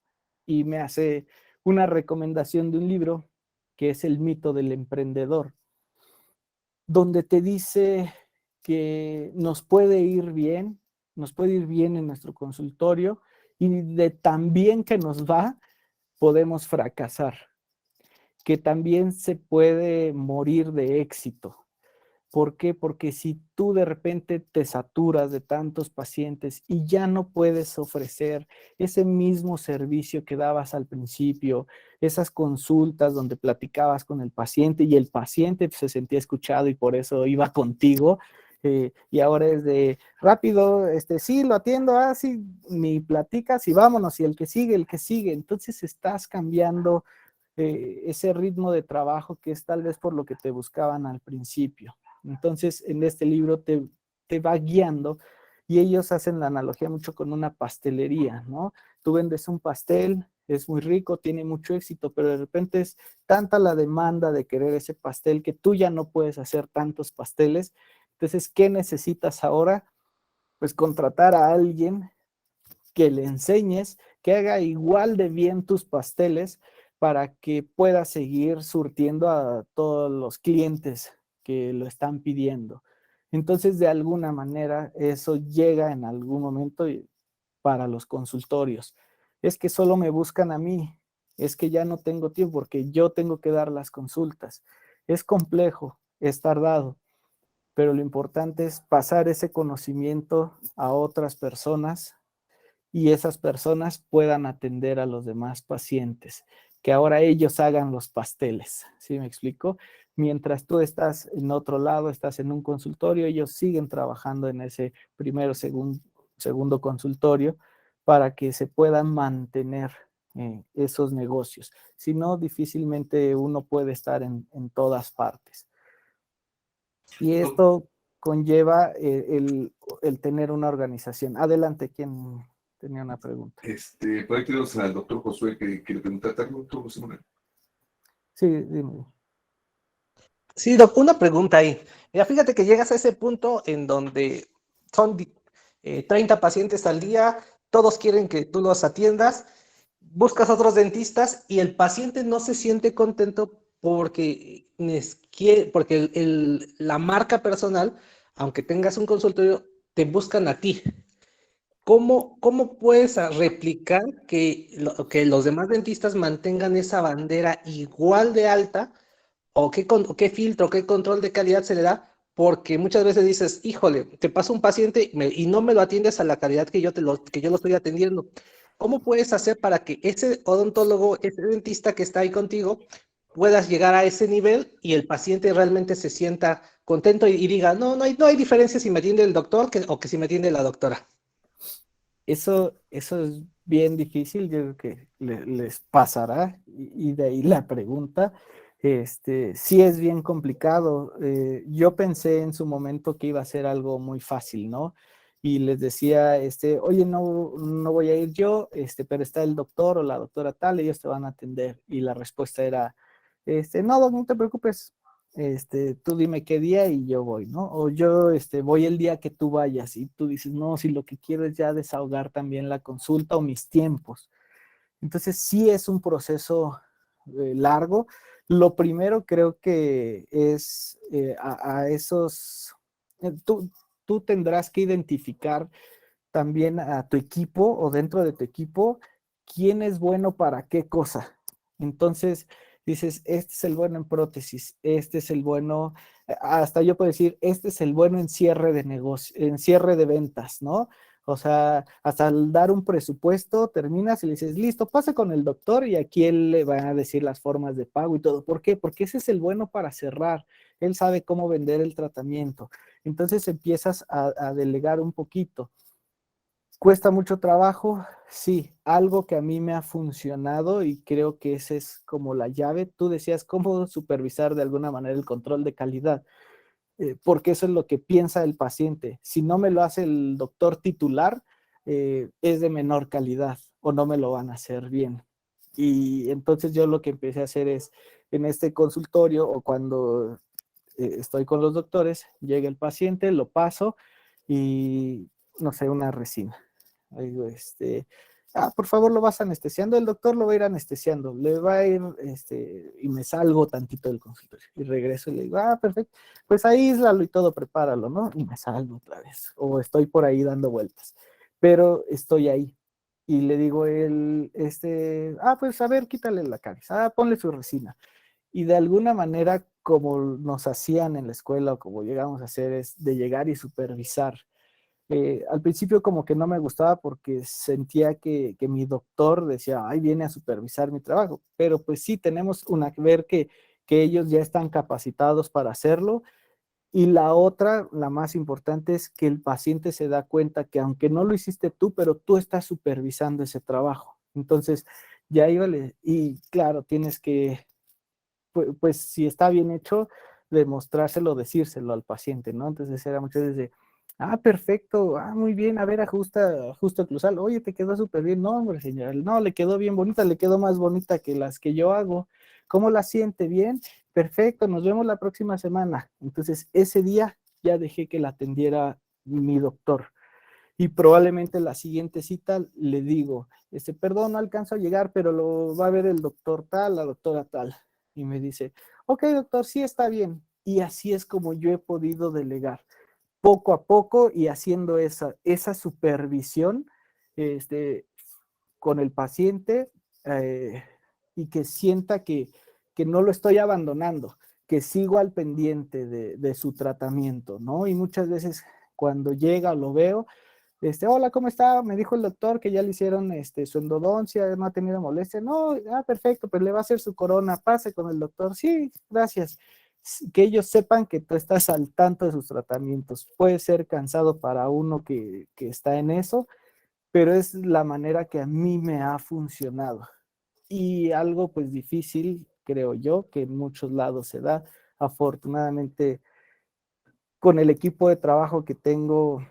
y me hace una recomendación de un libro que es El mito del emprendedor, donde te dice que nos puede ir bien en nuestro consultorio y de tan bien que nos va, podemos fracasar, que también se puede morir de éxito. ¿Por qué? Porque si tú de repente te saturas de tantos pacientes y ya no puedes ofrecer ese mismo servicio que dabas al principio, esas consultas donde platicabas con el paciente y el paciente se sentía escuchado y por eso iba contigo, y ahora es de rápido, sí, lo atiendo, sí, ni platicas y vámonos, y el que sigue, entonces estás cambiando ese ritmo de trabajo que es tal vez por lo que te buscaban al principio. Entonces, en este libro te va guiando y ellos hacen la analogía mucho con una pastelería, ¿no? Tú vendes un pastel, es muy rico, tiene mucho éxito, pero de repente es tanta la demanda de querer ese pastel que tú ya no puedes hacer tantos pasteles. Entonces, ¿qué necesitas ahora? Pues contratar a alguien que le enseñes, que haga igual de bien tus pasteles para que pueda seguir surtiendo a todos los clientes que lo están pidiendo. Entonces, de alguna manera, eso llega en algún momento para los consultorios. Es que solo me buscan a mí, es que ya no tengo tiempo porque yo tengo que dar las consultas. Es complejo, es tardado, pero lo importante es pasar ese conocimiento a otras personas y esas personas puedan atender a los demás pacientes. que ahora ellos hagan los pasteles, ¿sí me explico? Mientras tú estás en otro lado, estás en un consultorio, ellos siguen trabajando en ese primero, segundo consultorio para que se puedan mantener esos negocios. Si no, difícilmente uno puede estar en todas partes. Y esto conlleva el tener una organización. Adelante, ¿quién tenía una pregunta? Por ahí tenemos al doctor Josué que quiere preguntarte algo, doctor José Manuel. Sí, dime. Sí, Doc, una pregunta ahí. Mira, fíjate que llegas a ese punto en donde son 30 pacientes al día, todos quieren que tú los atiendas, buscas otros dentistas y el paciente no se siente contento porque, porque la marca personal, aunque tengas un consultorio, te buscan a ti. ¿Cómo puedes replicar que los demás dentistas mantengan esa bandera igual de alta? ¿O qué filtro, qué control de calidad se le da? Porque muchas veces dices, híjole, te pasa un paciente y no me lo atiendes a la calidad que yo lo estoy atendiendo. ¿Cómo puedes hacer para que ese odontólogo, ese dentista que está ahí contigo, puedas llegar a ese nivel y el paciente realmente se sienta contento y diga, no hay diferencia si me atiende el doctor o que si me atiende la doctora? Eso es bien difícil, yo creo que les pasará, y de ahí la pregunta. Sí es bien complicado. Yo pensé en su momento que iba a ser algo muy fácil, ¿no? Y les decía, oye, no voy a ir yo, pero está el doctor o la doctora tal, ellos te van a atender. Y la respuesta era, no, doc, no te preocupes, tú dime qué día y yo voy, ¿no? O yo, voy el día que tú vayas y tú dices, no, si lo que quiero es ya desahogar también la consulta o mis tiempos. Entonces, sí es un proceso largo. Lo primero creo que es a esos, tú tendrás que identificar también a tu equipo o dentro de tu equipo quién es bueno para qué cosa. Entonces dices, este es el bueno en prótesis, este es el bueno, hasta yo puedo decir, este es el bueno en cierre de negocio, en cierre de ventas, ¿no? O sea, hasta al dar un presupuesto, terminas y le dices, listo, pase con el doctor y aquí él le va a decir las formas de pago y todo. ¿Por qué? Porque ese es el bueno para cerrar. Él sabe cómo vender el tratamiento. Entonces empiezas a delegar un poquito. ¿Cuesta mucho trabajo? Sí, algo que a mí me ha funcionado y creo que esa es como la llave. Tú decías cómo supervisar de alguna manera el control de calidad, porque eso es lo que piensa el paciente. Si no me lo hace el doctor titular, es de menor calidad o no me lo van a hacer bien. Y entonces yo lo que empecé a hacer es en este consultorio o cuando estoy con los doctores, llega el paciente, lo paso y no sé, una resina. Digo, por favor, lo vas anestesiando, el doctor lo va a ir anestesiando, le va a ir, y me salgo tantito del consultorio y regreso y le digo, perfecto, pues aíslalo y todo, prepáralo, ¿no? Y me salgo otra vez, o estoy por ahí dando vueltas, pero estoy ahí. Y le digo, pues a ver, quítale la caries, ponle su resina. Y de alguna manera, como nos hacían en la escuela o como llegamos a hacer, es de llegar y supervisar. Al principio como que no me gustaba porque sentía que mi doctor decía, ay, viene a supervisar mi trabajo, pero pues sí, tenemos que ver que ellos ya están capacitados para hacerlo. Y la otra, la más importante, es que el paciente se da cuenta que aunque no lo hiciste tú, pero tú estás supervisando ese trabajo. Entonces, ya iba, y claro, tienes que, pues, si está bien hecho, demostrárselo, decírselo al paciente, ¿no? Entonces era muchas veces de, perfecto, muy bien, a ver, ajusta oclusal, oye, te quedó súper bien, no, hombre, señora, no, le quedó bien bonita, le quedó más bonita que las que yo hago, ¿cómo la siente? Bien, perfecto, nos vemos la próxima semana. Entonces, ese día ya dejé que la atendiera mi doctor. Y probablemente la siguiente cita le digo, perdón, no alcanzo a llegar, pero lo va a ver el doctor tal, la doctora tal. Y me dice, ok, doctor, sí está bien. Y así es como yo he podido delegar poco a poco y haciendo esa supervisión con el paciente, y que sienta que no lo estoy abandonando, que sigo al pendiente de su tratamiento, ¿no? Y muchas veces cuando llega o lo veo, Hola, ¿cómo está? Me dijo el doctor que ya le hicieron su endodoncia, no ha tenido molestia. No, perfecto, pues le va a hacer su corona, pase con el doctor. Sí, gracias. Que ellos sepan que tú estás al tanto de sus tratamientos. Puede ser cansado para uno que está en eso, pero es la manera que a mí me ha funcionado. Y algo pues difícil, creo yo, que en muchos lados se da. Afortunadamente, con el equipo de trabajo que tengo,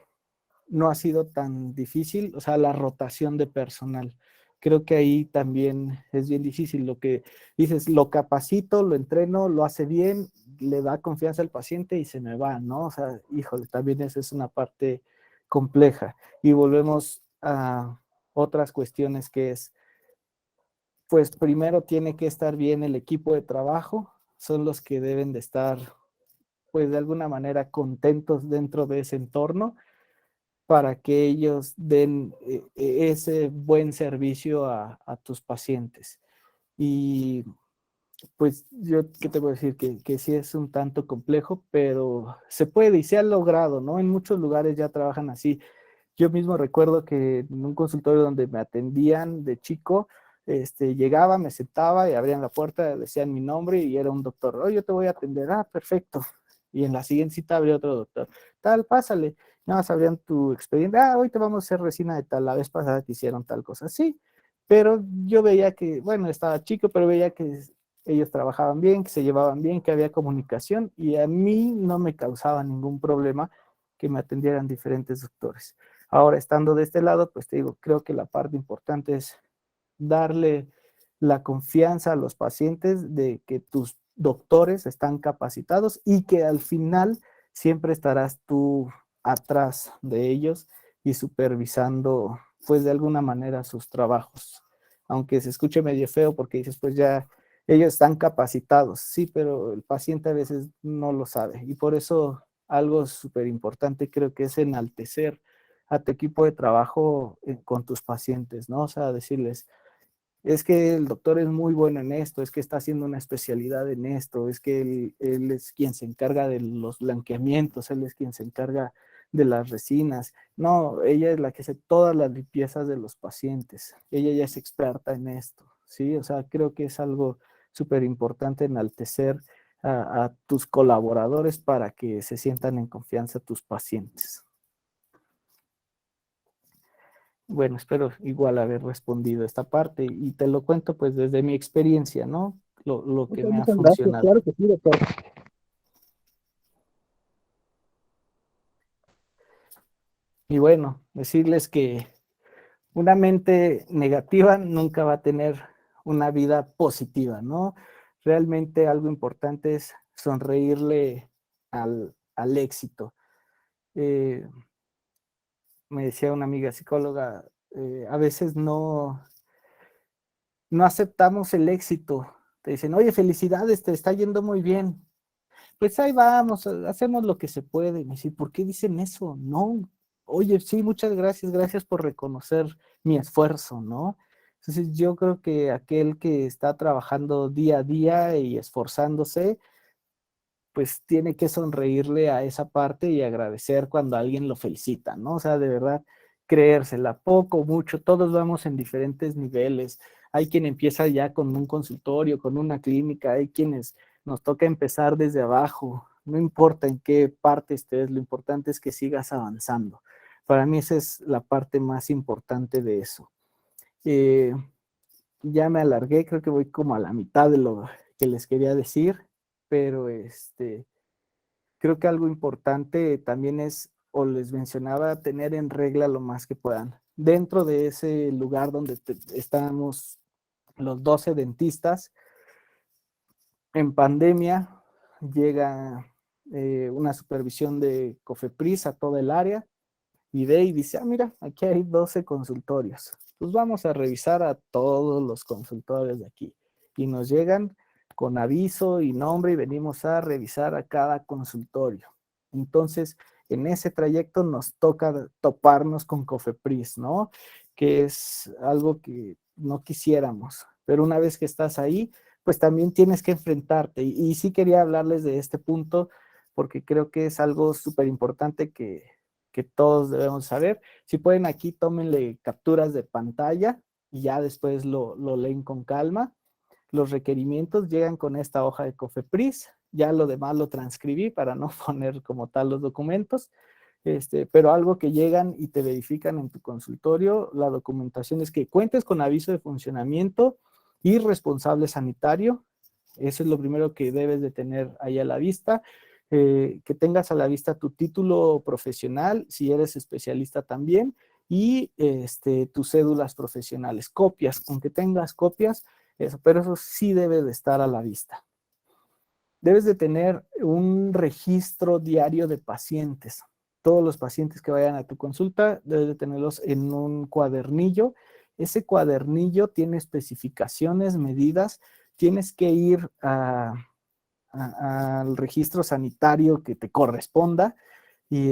no ha sido tan difícil, o sea, la rotación de personal. Creo que ahí también es bien difícil. Lo que dices, lo capacito, lo entreno, lo hace bien, le da confianza al paciente y se me va, ¿no? O sea, híjole, también esa es una parte compleja. Y volvemos a otras cuestiones que es, pues primero tiene que estar bien el equipo de trabajo, son los que deben de estar, pues de alguna manera contentos dentro de ese entorno para que ellos den ese buen servicio a tus pacientes. Y pues yo, ¿qué te voy a decir? Que sí es un tanto complejo, pero se puede y se ha logrado, ¿no? En muchos lugares ya trabajan así. Yo mismo recuerdo que en un consultorio donde me atendían de chico, llegaba, me sentaba y abrían la puerta, decían mi nombre y era un doctor. Oh, yo te voy a atender. Ah, perfecto. Y en la siguiente cita habría otro doctor. Tal, pásale. Nada más abrían tu expediente. Ah, hoy te vamos a hacer resina de tal. La vez pasada te hicieron tal cosa. Sí, pero yo veía que, bueno, estaba chico, pero veía que ellos trabajaban bien, que se llevaban bien, que había comunicación y a mí no me causaba ningún problema que me atendieran diferentes doctores. Ahora, estando de este lado, pues te digo, creo que la parte importante es darle la confianza a los pacientes de que tus doctores están capacitados y que al final siempre estarás tú atrás de ellos y supervisando, pues de alguna manera sus trabajos. Aunque se escuche medio feo porque dices, pues ya ellos están capacitados, sí, pero el paciente a veces no lo sabe y por eso algo súper importante creo que es enaltecer a tu equipo de trabajo con tus pacientes, ¿no? O sea, decirles, es que el doctor es muy bueno en esto, es que está haciendo una especialidad en esto, es que él es quien se encarga de los blanqueamientos, él es quien se encarga de las resinas. No, ella es la que hace todas las limpiezas de los pacientes. Ella ya es experta en esto, ¿sí? O sea, creo que es algo súper importante enaltecer a tus colaboradores para que se sientan en confianza tus pacientes. Bueno, espero igual haber respondido esta parte y te lo cuento pues desde mi experiencia, ¿no? Lo que me ha Muchas gracias, funcionado. claro que sí, doctor. Y bueno, decirles que una mente negativa nunca va a tener una vida positiva, ¿no? Realmente algo importante es sonreírle al éxito. Eh, Me decía una amiga psicóloga, a veces no aceptamos el éxito. Te dicen, oye, felicidades, te está yendo muy bien. Pues ahí vamos, hacemos lo que se puede. Y me dice, ¿por qué dicen eso? No, oye, sí, muchas gracias, gracias por reconocer mi esfuerzo, ¿no? Entonces yo creo que aquel que está trabajando día a día y esforzándose, pues tiene que sonreírle a esa parte y agradecer cuando alguien lo felicita, ¿no? O sea, de verdad, creérsela, poco, mucho, todos vamos en diferentes niveles. Hay quien empieza ya con un consultorio, con una clínica, hay quienes nos toca empezar desde abajo, no importa en qué parte estés, lo importante es que sigas avanzando. Para mí esa es la parte más importante de eso. Eh, ya me alargué, creo que voy como a la mitad de lo que les quería decir, pero creo que algo importante también es, o les mencionaba, tener en regla lo más que puedan. Dentro de ese lugar donde estamos los 12 dentistas, en pandemia llega una supervisión de Cofepris a toda el área y ve y dice, ah, mira, aquí hay 12 consultorios. Pues vamos a revisar a todos los consultorios de aquí. Y nos llegan con aviso y nombre y venimos a revisar a cada consultorio. Entonces, en ese trayecto nos toca toparnos con Cofepris, ¿no? Que es algo que no quisiéramos. Pero una vez que estás ahí, pues también tienes que enfrentarte. Y sí quería hablarles de este punto porque creo que es algo súper importante que que todos debemos saber. Si pueden aquí, tómenle capturas de pantalla y ya después lo leen con calma. Los requerimientos llegan con esta hoja de COFEPRIS, ya lo demás lo transcribí para no poner como tal los documentos, pero algo que llegan y te verifican en tu consultorio, la documentación es que cuentes con aviso de funcionamiento y responsable sanitario. Eso es lo primero que debes de tener ahí a la vista. Que tengas a la vista tu título profesional, si eres especialista también, y tus cédulas profesionales, copias, aunque tengas copias, eso, pero eso sí debe de estar a la vista. Debes de tener un registro diario de pacientes. Todos los pacientes que vayan a tu consulta debes de tenerlos en un cuadernillo. Ese cuadernillo tiene especificaciones, medidas. Tienes que ir al registro sanitario que te corresponda y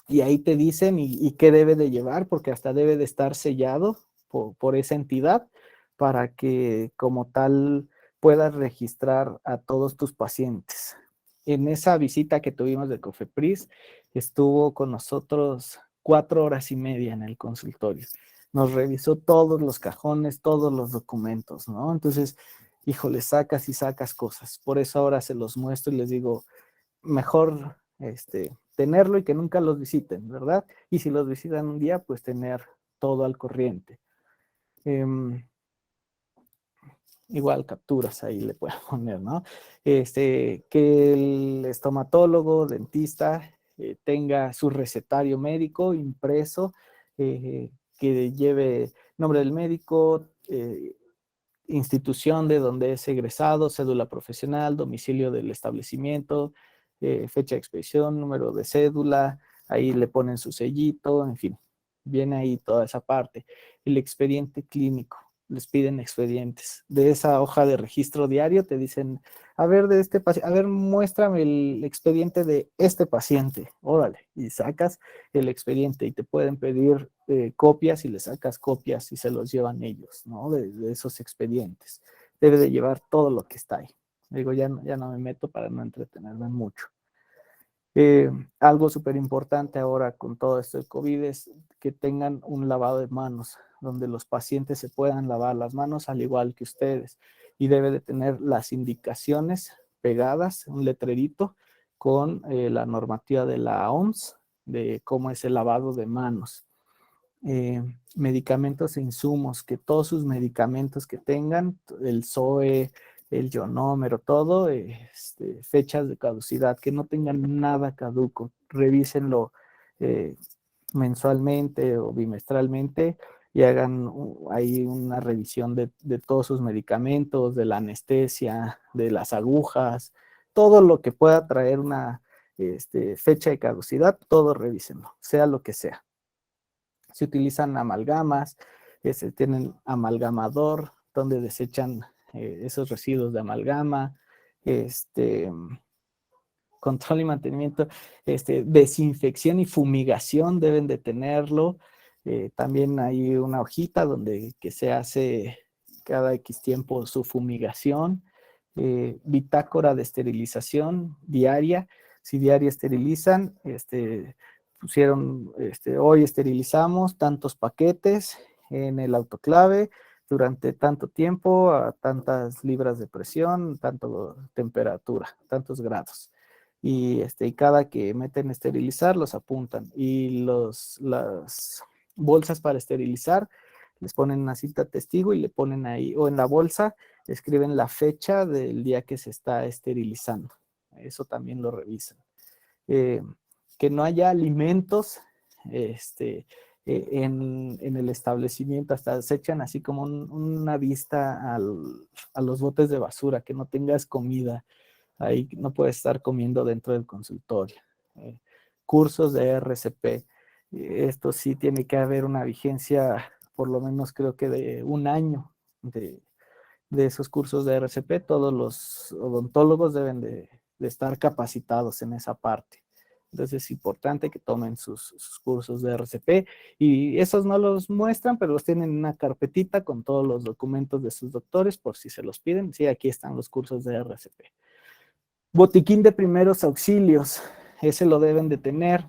y ahí te dicen y qué debe de llevar, porque hasta debe de estar sellado por esa entidad para que como tal puedas registrar a todos tus pacientes. En esa visita que tuvimos de COFEPRIS, estuvo con nosotros 4 horas y media en el consultorio. Nos revisó todos los cajones, todos los documentos, ¿no? Entonces, híjole, sacas y sacas cosas. Por eso ahora se los muestro y les digo, mejor tenerlo y que nunca los visiten, ¿verdad? Y si los visitan un día, pues tener todo al corriente. Igual capturas ahí le puedo poner, ¿no? Que el estomatólogo, dentista, tenga su recetario médico impreso, que lleve nombre del médico, institución de donde es egresado, cédula profesional, domicilio del establecimiento, fecha de expedición, número de cédula, ahí le ponen su sellito, en fin, viene ahí toda esa parte. El expediente clínico, les piden expedientes. De esa hoja de registro diario te dicen, a ver, de este paciente, a ver, muéstrame el expediente de este paciente, órale, y sacas el expediente y te pueden pedir copias y le sacas copias y se los llevan ellos, ¿no? De esos expedientes. Debe de llevar todo lo que está ahí. Digo, ya no me meto para no entretenerme mucho. Algo súper importante ahora con todo esto de COVID es que tengan un lavado de manos, donde los pacientes se puedan lavar las manos al igual que ustedes. Y debe de tener las indicaciones pegadas, un letrerito con la normativa de la OMS de cómo es el lavado de manos. Medicamentos e insumos, que todos sus medicamentos que tengan, el SOE, el ionómero, todo, fechas de caducidad, que no tengan nada caduco, revísenlo mensualmente o bimestralmente y hagan ahí una revisión de todos sus medicamentos, de la anestesia, de las agujas, todo lo que pueda traer una fecha de caducidad, todo revísenlo, sea lo que sea. Se utilizan amalgamas, tienen amalgamador, donde desechan esos residuos de amalgama, control y mantenimiento, desinfección y fumigación deben de tenerlo. También hay una hojita donde que se hace cada X tiempo su fumigación, bitácora de esterilización diaria. Si diaria esterilizan, pusieron, hoy esterilizamos tantos paquetes en el autoclave durante tanto tiempo, a tantas libras de presión, tanto temperatura, tantos grados. Y cada que meten esterilizar, los apuntan. Y las bolsas para esterilizar, les ponen una cinta testigo y le ponen ahí, o en la bolsa, escriben la fecha del día que se está esterilizando. Eso también lo revisan. Que no haya alimentos en el establecimiento, hasta se echan así como una vista a los botes de basura, que no tengas comida, ahí no puedes estar comiendo dentro del consultorio. Cursos de RCP, esto sí tiene que haber una vigencia, por lo menos creo que de 1 año de esos cursos de RCP, todos los odontólogos deben de estar capacitados en esa parte. Entonces es importante que tomen sus cursos de RCP y esos no los muestran, pero los tienen en una carpetita con todos los documentos de sus doctores por si se los piden. Sí, aquí están los cursos de RCP. Botiquín de primeros auxilios. ese lo deben de tener.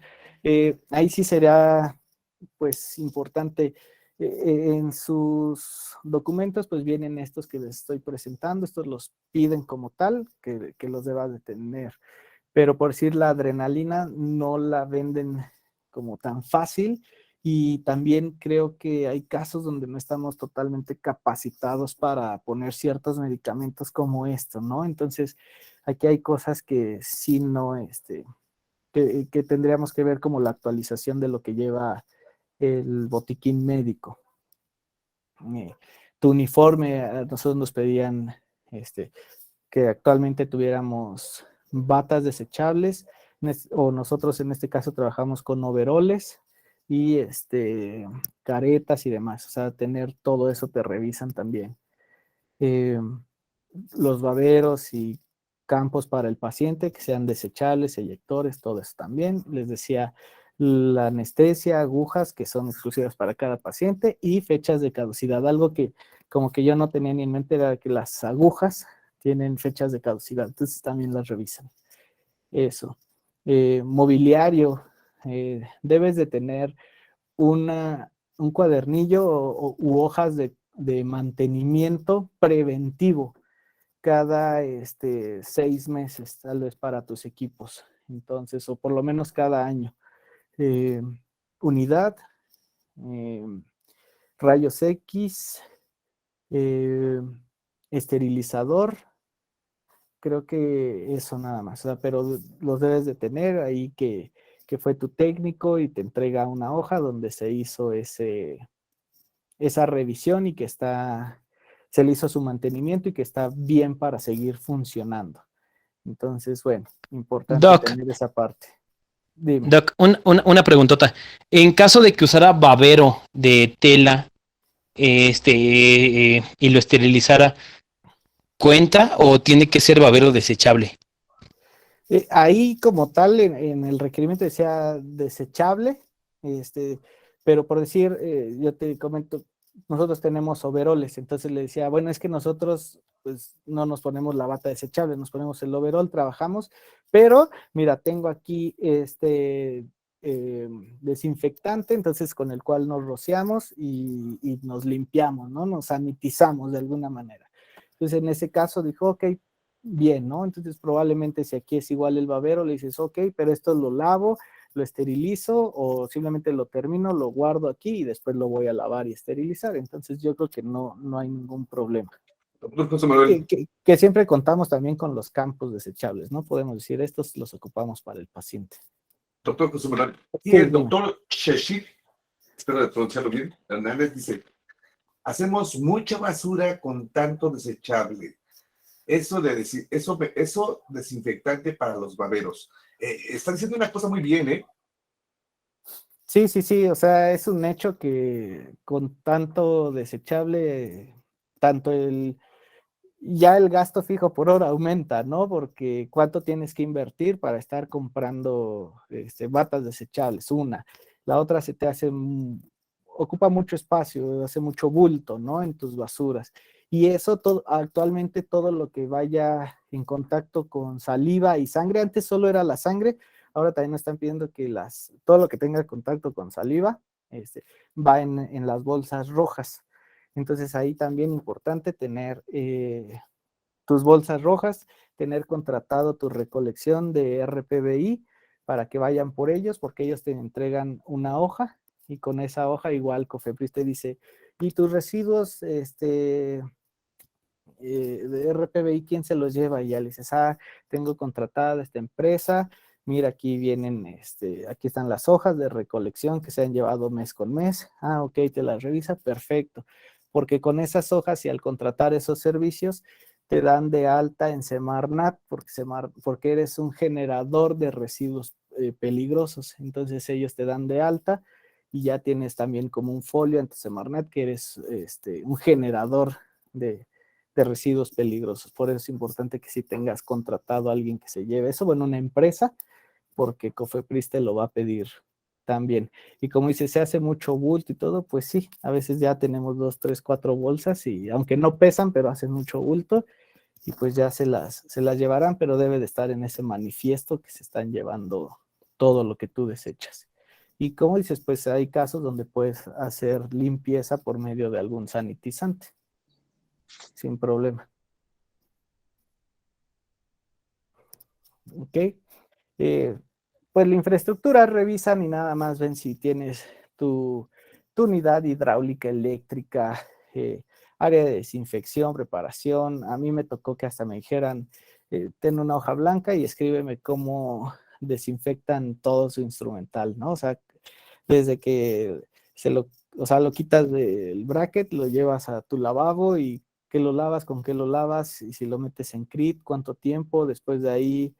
Ahí sí sería pues importante, en sus documentos pues vienen estos que les estoy presentando, estos los piden como tal, que los deba de tener, pero por decir la adrenalina no la venden como tan fácil, y también creo que hay casos donde no estamos totalmente capacitados para poner ciertos medicamentos como esto, ¿no? Entonces aquí hay cosas que sí no, que tendríamos que ver como la actualización de lo que lleva el botiquín médico. Tu uniforme, a nosotros nos pedían que actualmente tuviéramos batas desechables, o nosotros en este caso trabajamos con overoles y caretas y demás, o sea, tener todo eso te revisan también. Eh, los baberos y campos para el paciente que sean desechables, eyectores, todo eso también. Les decía, la anestesia, agujas que son exclusivas para cada paciente y fechas de caducidad. Algo que como que yo no tenía ni en mente era que las agujas tienen fechas de caducidad, entonces también las revisan. Eso. Mobiliario, debes de tener un cuadernillo u hojas de mantenimiento preventivo cada 6 meses, tal vez para tus equipos. Entonces, o por lo menos cada año. Eh, unidad, eh, rayos X, eh, esterilizador, creo que eso nada más, o sea, pero los debes de tener ahí que fue tu técnico y te entrega una hoja donde se hizo esa revisión y que se le hizo su mantenimiento y que está bien para seguir funcionando. Entonces, bueno, importante Doc, tener esa parte. Dime. Doc, una preguntota. En caso de que usara babero de tela, y lo esterilizara, ¿cuenta o tiene que ser babero desechable? Ahí como tal en el requerimiento decía desechable, este, pero por decir, yo te comento, nosotros tenemos overoles, entonces le decía, bueno, es que nosotros pues no nos ponemos la bata desechable, nos ponemos el overol, trabajamos, pero mira, tengo aquí desinfectante, entonces con el cual nos rociamos y nos limpiamos, ¿no? Nos sanitizamos de alguna manera. Entonces en ese caso dijo, ok, bien, ¿no? Entonces probablemente si aquí es igual el babero, le dices, ok, pero esto lo lavo, lo esterilizo o simplemente lo termino, lo guardo aquí y después lo voy a lavar y esterilizar. Entonces yo creo que no hay ningún problema. Doctor José Manuel, Que siempre contamos también con los campos desechables, ¿no? Podemos decir, estos los ocupamos para el paciente. doctor José Manuel, y Sí, el dime. doctor Sheshik, espero pronunciarlo bien, Hernández dice, hacemos mucha basura con tanto desechable. Eso desinfectante para los baberos. Está diciendo una cosa muy bien, ¿eh? Sí, o sea, es un hecho que con tanto desechable, tanto ya el gasto fijo por hora aumenta, ¿no? Porque cuánto tienes que invertir para estar comprando batas desechables, una. La otra se te hace, ocupa mucho espacio, hace mucho bulto, ¿no? En tus basuras. Y eso actualmente todo lo que vaya en contacto con saliva y sangre, antes solo era la sangre, ahora también nos están pidiendo que todo lo que tenga contacto con saliva, va en las bolsas rojas. Entonces ahí también importante tener tus bolsas rojas, tener contratado tu recolección de RPBI para que vayan por ellos, porque ellos te entregan una hoja y con esa hoja igual Cofepris te dice, y tus residuos de RPBI, ¿quién se los lleva? Y ya le dices, tengo contratada esta empresa, mira, aquí vienen, aquí están las hojas de recolección que se han llevado mes con mes. Ok, te las revisa, perfecto. Porque con esas hojas y al contratar esos servicios, te dan de alta en Semarnat, porque eres un generador de residuos peligrosos. Entonces ellos te dan de alta y ya tienes también como un folio ante Semarnat que eres un generador de residuos peligrosos. Por eso es importante que si tengas contratado a alguien que se lleve eso, bueno, una empresa, porque Cofepris te lo va a pedir también. Y como dice, se hace mucho bulto y todo, pues sí, a veces ya tenemos 2, 3, 4 bolsas y aunque no pesan, pero hacen mucho bulto y pues ya se las llevarán, pero debe de estar en ese manifiesto que se están llevando todo lo que tú desechas. Y como dices, pues hay casos donde puedes hacer limpieza por medio de algún sanitizante, sin problema. ¿Ok? Pues la infraestructura revisan y nada más ven si tienes tu unidad hidráulica, eléctrica, área de desinfección, preparación. A mí me tocó que hasta me dijeran, ten una hoja blanca y escríbeme cómo desinfectan todo su instrumental, ¿no? O sea, desde que lo quitas del bracket, lo llevas a tu lavabo y qué lo lavas, con qué lo lavas, y si lo metes en CRIT, cuánto tiempo, después de ahí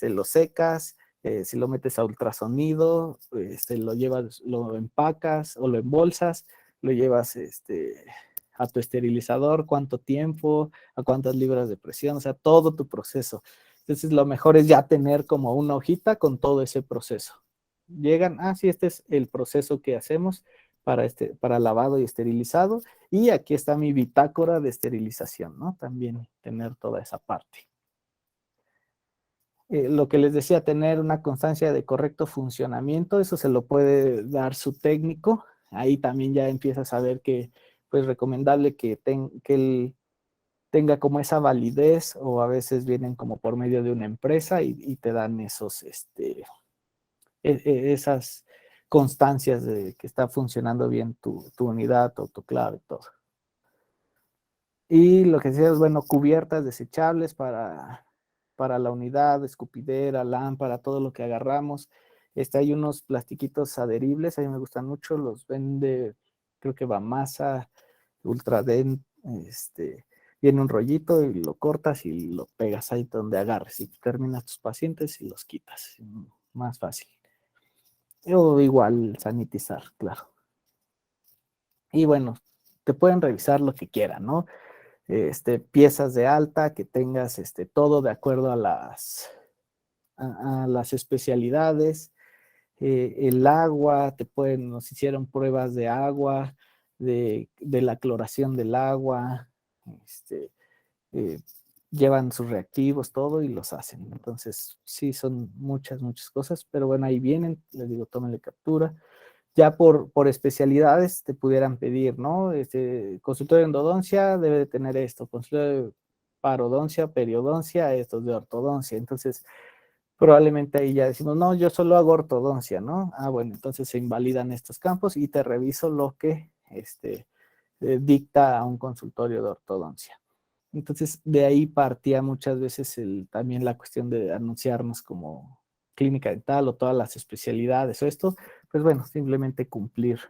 lo secas, si lo metes a ultrasonido, lo llevas, lo empacas o lo embolsas, lo llevas a tu esterilizador, cuánto tiempo, a cuántas libras de presión, o sea, todo tu proceso. Entonces, lo mejor es ya tener como una hojita con todo ese proceso. Llegan, sí, este es el proceso que hacemos para lavado y esterilizado, y aquí está mi bitácora de esterilización, ¿no? También tener toda esa parte. Lo que les decía, tener una constancia de correcto funcionamiento, eso se lo puede dar su técnico. Ahí también ya empiezas a ver que, pues, recomendable que él tenga como esa validez, o a veces vienen como por medio de una empresa y te dan esas constancias de que está funcionando bien tu unidad o tu clave, todo. Y lo que decía es, bueno, cubiertas desechables para la unidad, escupidera, lámpara, todo lo que agarramos. Hay unos plastiquitos adheribles, a mí me gustan mucho, los vende, creo que Bamasa, Ultradent, viene un rollito y lo cortas y lo pegas ahí donde agarres, y terminas tus pacientes y los quitas, más fácil. O igual sanitizar, claro. Y bueno, te pueden revisar lo que quieran, ¿no? Piezas de alta, que tengas todo de acuerdo a las especialidades. El agua, nos hicieron pruebas de agua, de la cloración del agua, llevan sus reactivos, todo, y los hacen. Entonces, sí, son muchas cosas, pero bueno, ahí vienen, les digo, tómenle captura. Ya por especialidades te pudieran pedir, ¿no? Consultorio de endodoncia debe de tener esto, consultorio de parodoncia, periodoncia, estos de ortodoncia. Entonces, probablemente ahí ya decimos, no, yo solo hago ortodoncia, ¿no? Bueno, entonces se invalidan estos campos y te reviso lo que dicta a un consultorio de ortodoncia. Entonces, de ahí partía muchas veces también la cuestión de anunciarnos como clínica dental o todas las especialidades o esto, pues bueno, simplemente cumplir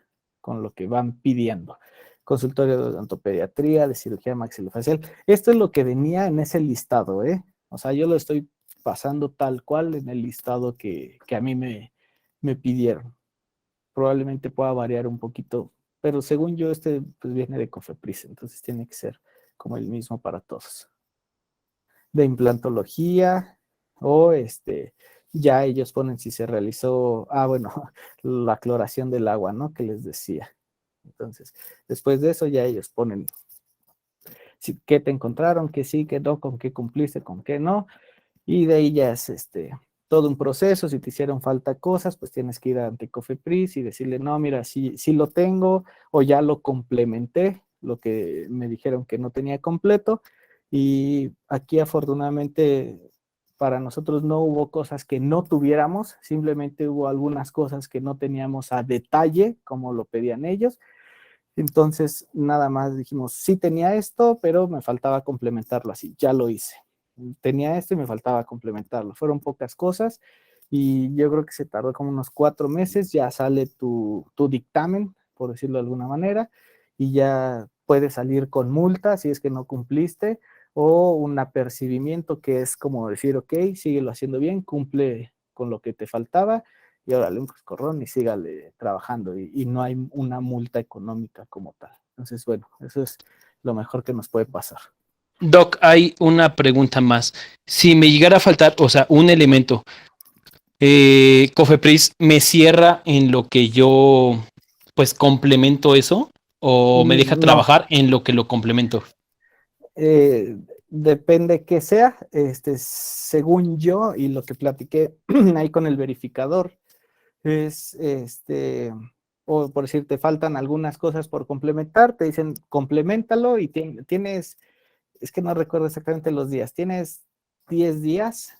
con lo que van pidiendo. Consultorio de odontopediatría, de cirugía maxilofacial. Esto es lo que venía en ese listado, ¿eh? O sea, yo lo estoy pasando tal cual en el listado que a mí me pidieron. Probablemente pueda variar un poquito, pero según yo pues viene de Cofepris, entonces tiene que ser como el mismo para todos. De implantología, o ya ellos ponen si se realizó, bueno, la cloración del agua, ¿no? Que les decía. Entonces, después de eso ya ellos ponen qué te encontraron, que sí, que no, con qué cumpliste, con qué no, y de ahí ya es todo un proceso. Si te hicieron falta cosas, pues tienes que ir ante Cofepris y decirle, no, mira, sí lo tengo, o ya lo complementé, lo que me dijeron que no tenía completo. Y aquí afortunadamente para nosotros no hubo cosas que no tuviéramos, simplemente hubo algunas cosas que no teníamos a detalle como lo pedían ellos. Entonces nada más dijimos, sí tenía esto, pero me faltaba complementarlo así, ya lo hice. Tenía esto y me faltaba complementarlo. Fueron pocas cosas y yo creo que se tardó como unos 4 meses, ya sale tu dictamen, por decirlo de alguna manera, y ya puedes salir con multa si es que no cumpliste, o un apercibimiento, que es como decir, ok, síguelo haciendo bien, cumple con lo que te faltaba, y órale, un coscorrón y sígale trabajando, y no hay una multa económica como tal. Entonces, bueno, eso es lo mejor que nos puede pasar. Doc, hay una pregunta más. Si me llegara a faltar, o sea, un elemento, Cofepris me cierra en lo que yo, pues, complemento eso, o me deja No. trabajar en lo que lo complemento. depende qué sea, según yo y lo que platiqué ahí con el verificador, es, o por decir, te faltan algunas cosas por complementar, te dicen complementalo y tienes, es que no recuerdo exactamente los días, tienes 10 días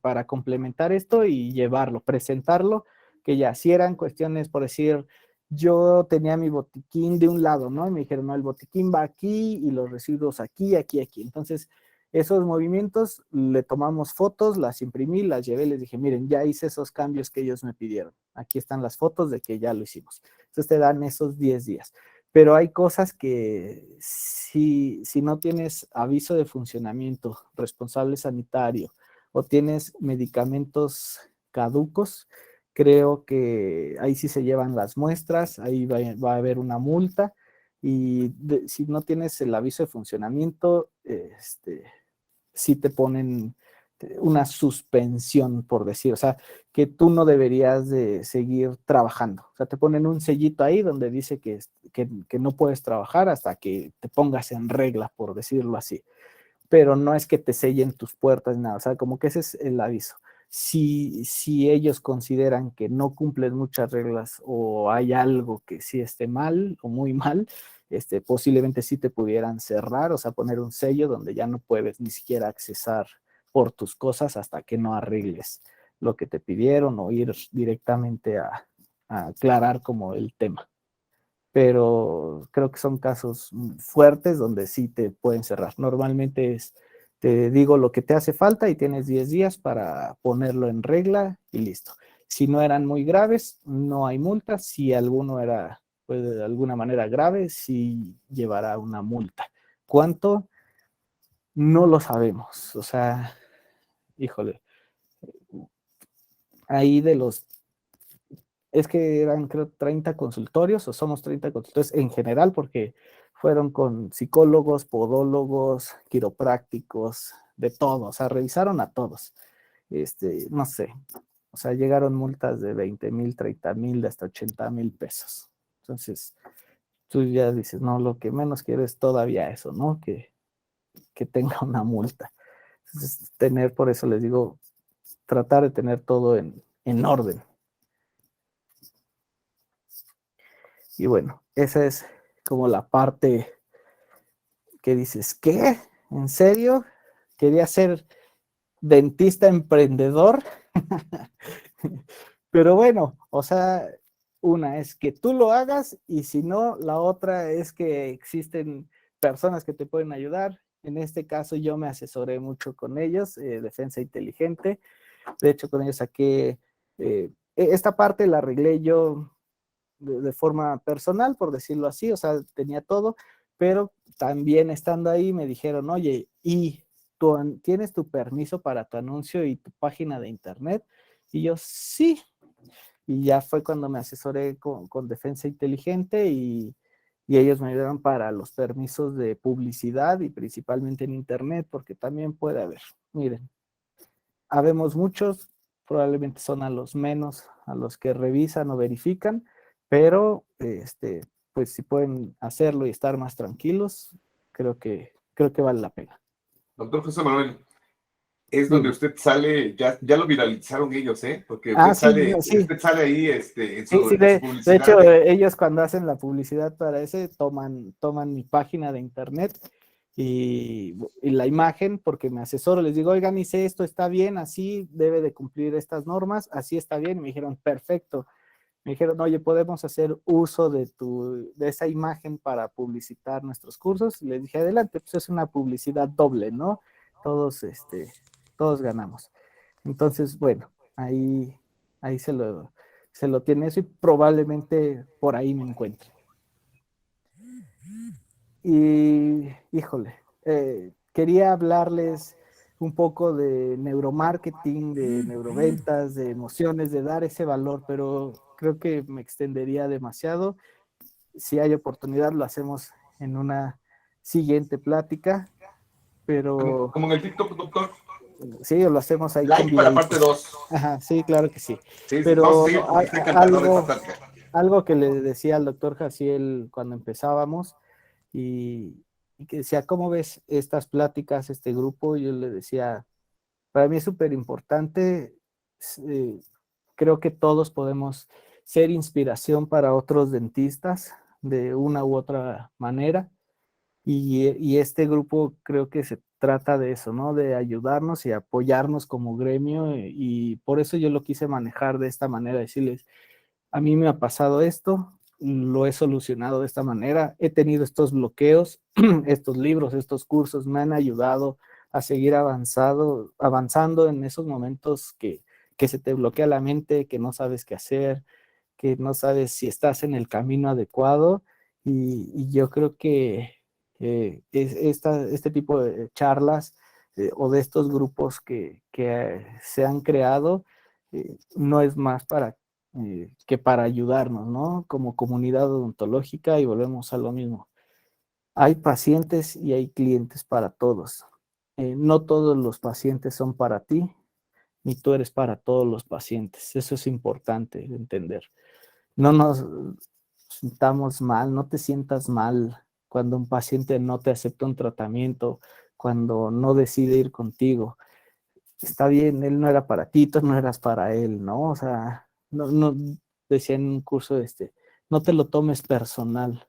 para complementar esto y llevarlo, presentarlo, que ya si eran cuestiones, por decir, yo tenía mi botiquín de un lado, ¿no? Y me dijeron, no, el botiquín va aquí y los residuos aquí, aquí, aquí. Entonces, esos movimientos, le tomamos fotos, las imprimí, las llevé, les dije, miren, ya hice esos cambios que ellos me pidieron. Aquí están las fotos de que ya lo hicimos. Entonces te dan esos 10 días. Pero hay cosas que si no tienes aviso de funcionamiento, responsable sanitario o tienes medicamentos caducos, creo que ahí sí se llevan las muestras, ahí va a haber una multa y si no tienes el aviso de funcionamiento, sí te ponen una suspensión, por decir, o sea, que tú no deberías de seguir trabajando. O sea, te ponen un sellito ahí donde dice que no puedes trabajar hasta que te pongas en regla, por decirlo así. Pero no es que te sellen tus puertas, nada, o sea, como que ese es el aviso. Si ellos consideran que no cumplen muchas reglas o hay algo que sí esté mal o muy mal, posiblemente sí te pudieran cerrar, o sea, poner un sello donde ya no puedes ni siquiera accesar por tus cosas hasta que no arregles lo que te pidieron o ir directamente a aclarar como el tema. Pero creo que son casos fuertes donde sí te pueden cerrar. Normalmente te digo lo que te hace falta y tienes 10 días para ponerlo en regla y listo. Si no eran muy graves, no hay multa. Si alguno era, pues, de alguna manera grave, sí llevará una multa. ¿Cuánto? No lo sabemos. O sea, híjole, ahí es que eran creo 30 consultorios o somos 30 consultorios en general porque fueron con psicólogos, podólogos, quiroprácticos, de todo, o sea, revisaron a todos. No sé, o sea, llegaron multas de 20,000, 30,000, de hasta 80,000 pesos. Entonces, tú ya dices, no, lo que menos quiero es todavía eso, ¿no? Que tenga una multa. Entonces, por eso les digo, tratar de tener todo en orden. Y bueno, esa es como la parte que dices, ¿qué? ¿En serio? Quería ser dentista emprendedor. Pero bueno, o sea, una es que tú lo hagas y si no, la otra es que existen personas que te pueden ayudar. En este caso yo me asesoré mucho con ellos, Defensa Inteligente. De hecho, con ellos saqué, esta parte la arreglé yo de forma personal, por decirlo así, o sea, tenía todo, pero también estando ahí me dijeron, oye, ¿y tienes tu permiso para tu anuncio y tu página de internet? Y yo, sí. Y ya fue cuando me asesoré con Defensa Inteligente y ellos me ayudaron para los permisos de publicidad y principalmente en internet, porque también puede haber, miren, habemos muchos, probablemente son a los menos, a los que revisan o verifican, pero pues si pueden hacerlo y estar más tranquilos, creo que vale la pena. Doctor José Manuel, es donde Dime. usted sale, ya lo viralizaron ellos, ¿eh? Porque Sí, no, sí. usted sale ahí en Sí, sí, en su de publicidad. hecho, ellos cuando hacen la publicidad para ese, toman mi página de internet y la imagen, porque me asesoro, les digo, oigan, hice esto, está bien, así debe de cumplir estas normas, así está bien, y me dijeron, perfecto. Me dijeron, oye, podemos hacer uso de esa imagen para publicitar nuestros cursos. Y les dije, adelante, pues es una publicidad doble, ¿no? Todos ganamos. Entonces, bueno, ahí se lo tiene eso y probablemente por ahí me encuentre. Y, híjole, quería hablarles un poco de neuromarketing, de neuroventas, de emociones, de dar ese valor, pero creo que me extendería demasiado. Si hay oportunidad, lo hacemos en una siguiente plática, pero Como en el TikTok, doctor. sí, lo hacemos ahí con Like para parte videitos. 2. Ajá, sí, claro que sí. Sí, vamos a Pero seguir porque está encantador esta plática. algo que le decía al doctor Jaciel cuando empezábamos, y y que decía, ¿cómo ves estas pláticas, este grupo? Yo le decía, para mí es súper importante, eh, creo que todos podemos ser inspiración para otros dentistas de una u otra manera. Y este grupo creo que se trata de eso, ¿no? De ayudarnos y apoyarnos como gremio. Y por eso yo lo quise manejar de esta manera, decirles, a mí me ha pasado esto, lo he solucionado de esta manera, he tenido estos bloqueos, estos libros, estos cursos me han ayudado a seguir avanzando en esos momentos que se te bloquea la mente, que no sabes qué hacer, que no sabes si estás en el camino adecuado. Y yo creo que este tipo de charlas o de estos grupos que se han creado no es más que para ayudarnos, ¿no? Como comunidad odontológica, y volvemos a lo mismo. Hay pacientes y hay clientes para todos. No todos los pacientes son para ti, ni tú eres para todos los pacientes. Eso es importante entender. No nos sintamos mal, no te sientas mal cuando un paciente no te acepta un tratamiento, cuando no decide ir contigo. Está bien, él no era para ti, tú no eras para él, ¿no? O sea, no decía en un curso, no te lo tomes personal.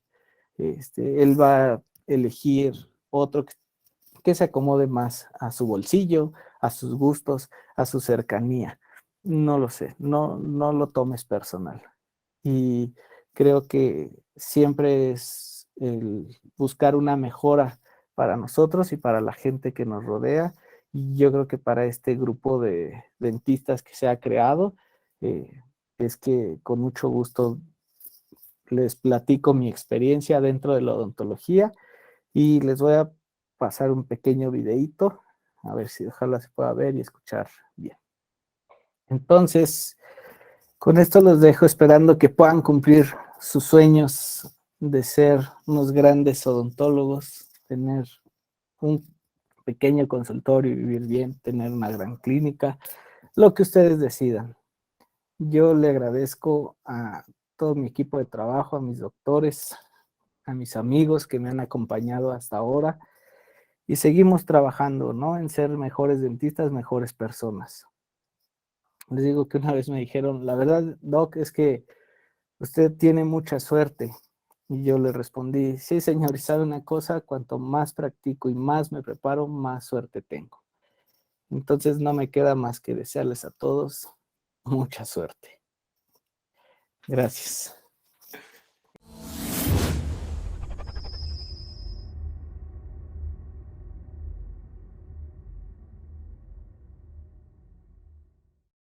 Él va a elegir otro que se acomode más a su bolsillo, a sus gustos, a su cercanía. No lo sé, no lo tomes personal. Y creo que siempre es el buscar una mejora para nosotros y para la gente que nos rodea. Y yo creo que para este grupo de dentistas que se ha creado, es que con mucho gusto les platico mi experiencia dentro de la odontología y les voy a pasar un pequeño videíto, a ver si ojalá se pueda ver y escuchar bien. Entonces, con esto los dejo esperando que puedan cumplir sus sueños de ser unos grandes odontólogos, tener un pequeño consultorio y vivir bien, tener una gran clínica, lo que ustedes decidan. Yo le agradezco a todo mi equipo de trabajo, a mis doctores, a mis amigos que me han acompañado hasta ahora y seguimos trabajando, ¿no? En ser mejores dentistas, mejores personas. Les digo que una vez me dijeron, la verdad, Doc, es que usted tiene mucha suerte. Y yo le respondí, sí, señor, y sabe una cosa, cuanto más practico y más me preparo, más suerte tengo. Entonces no me queda más que desearles a todos mucha suerte. Gracias.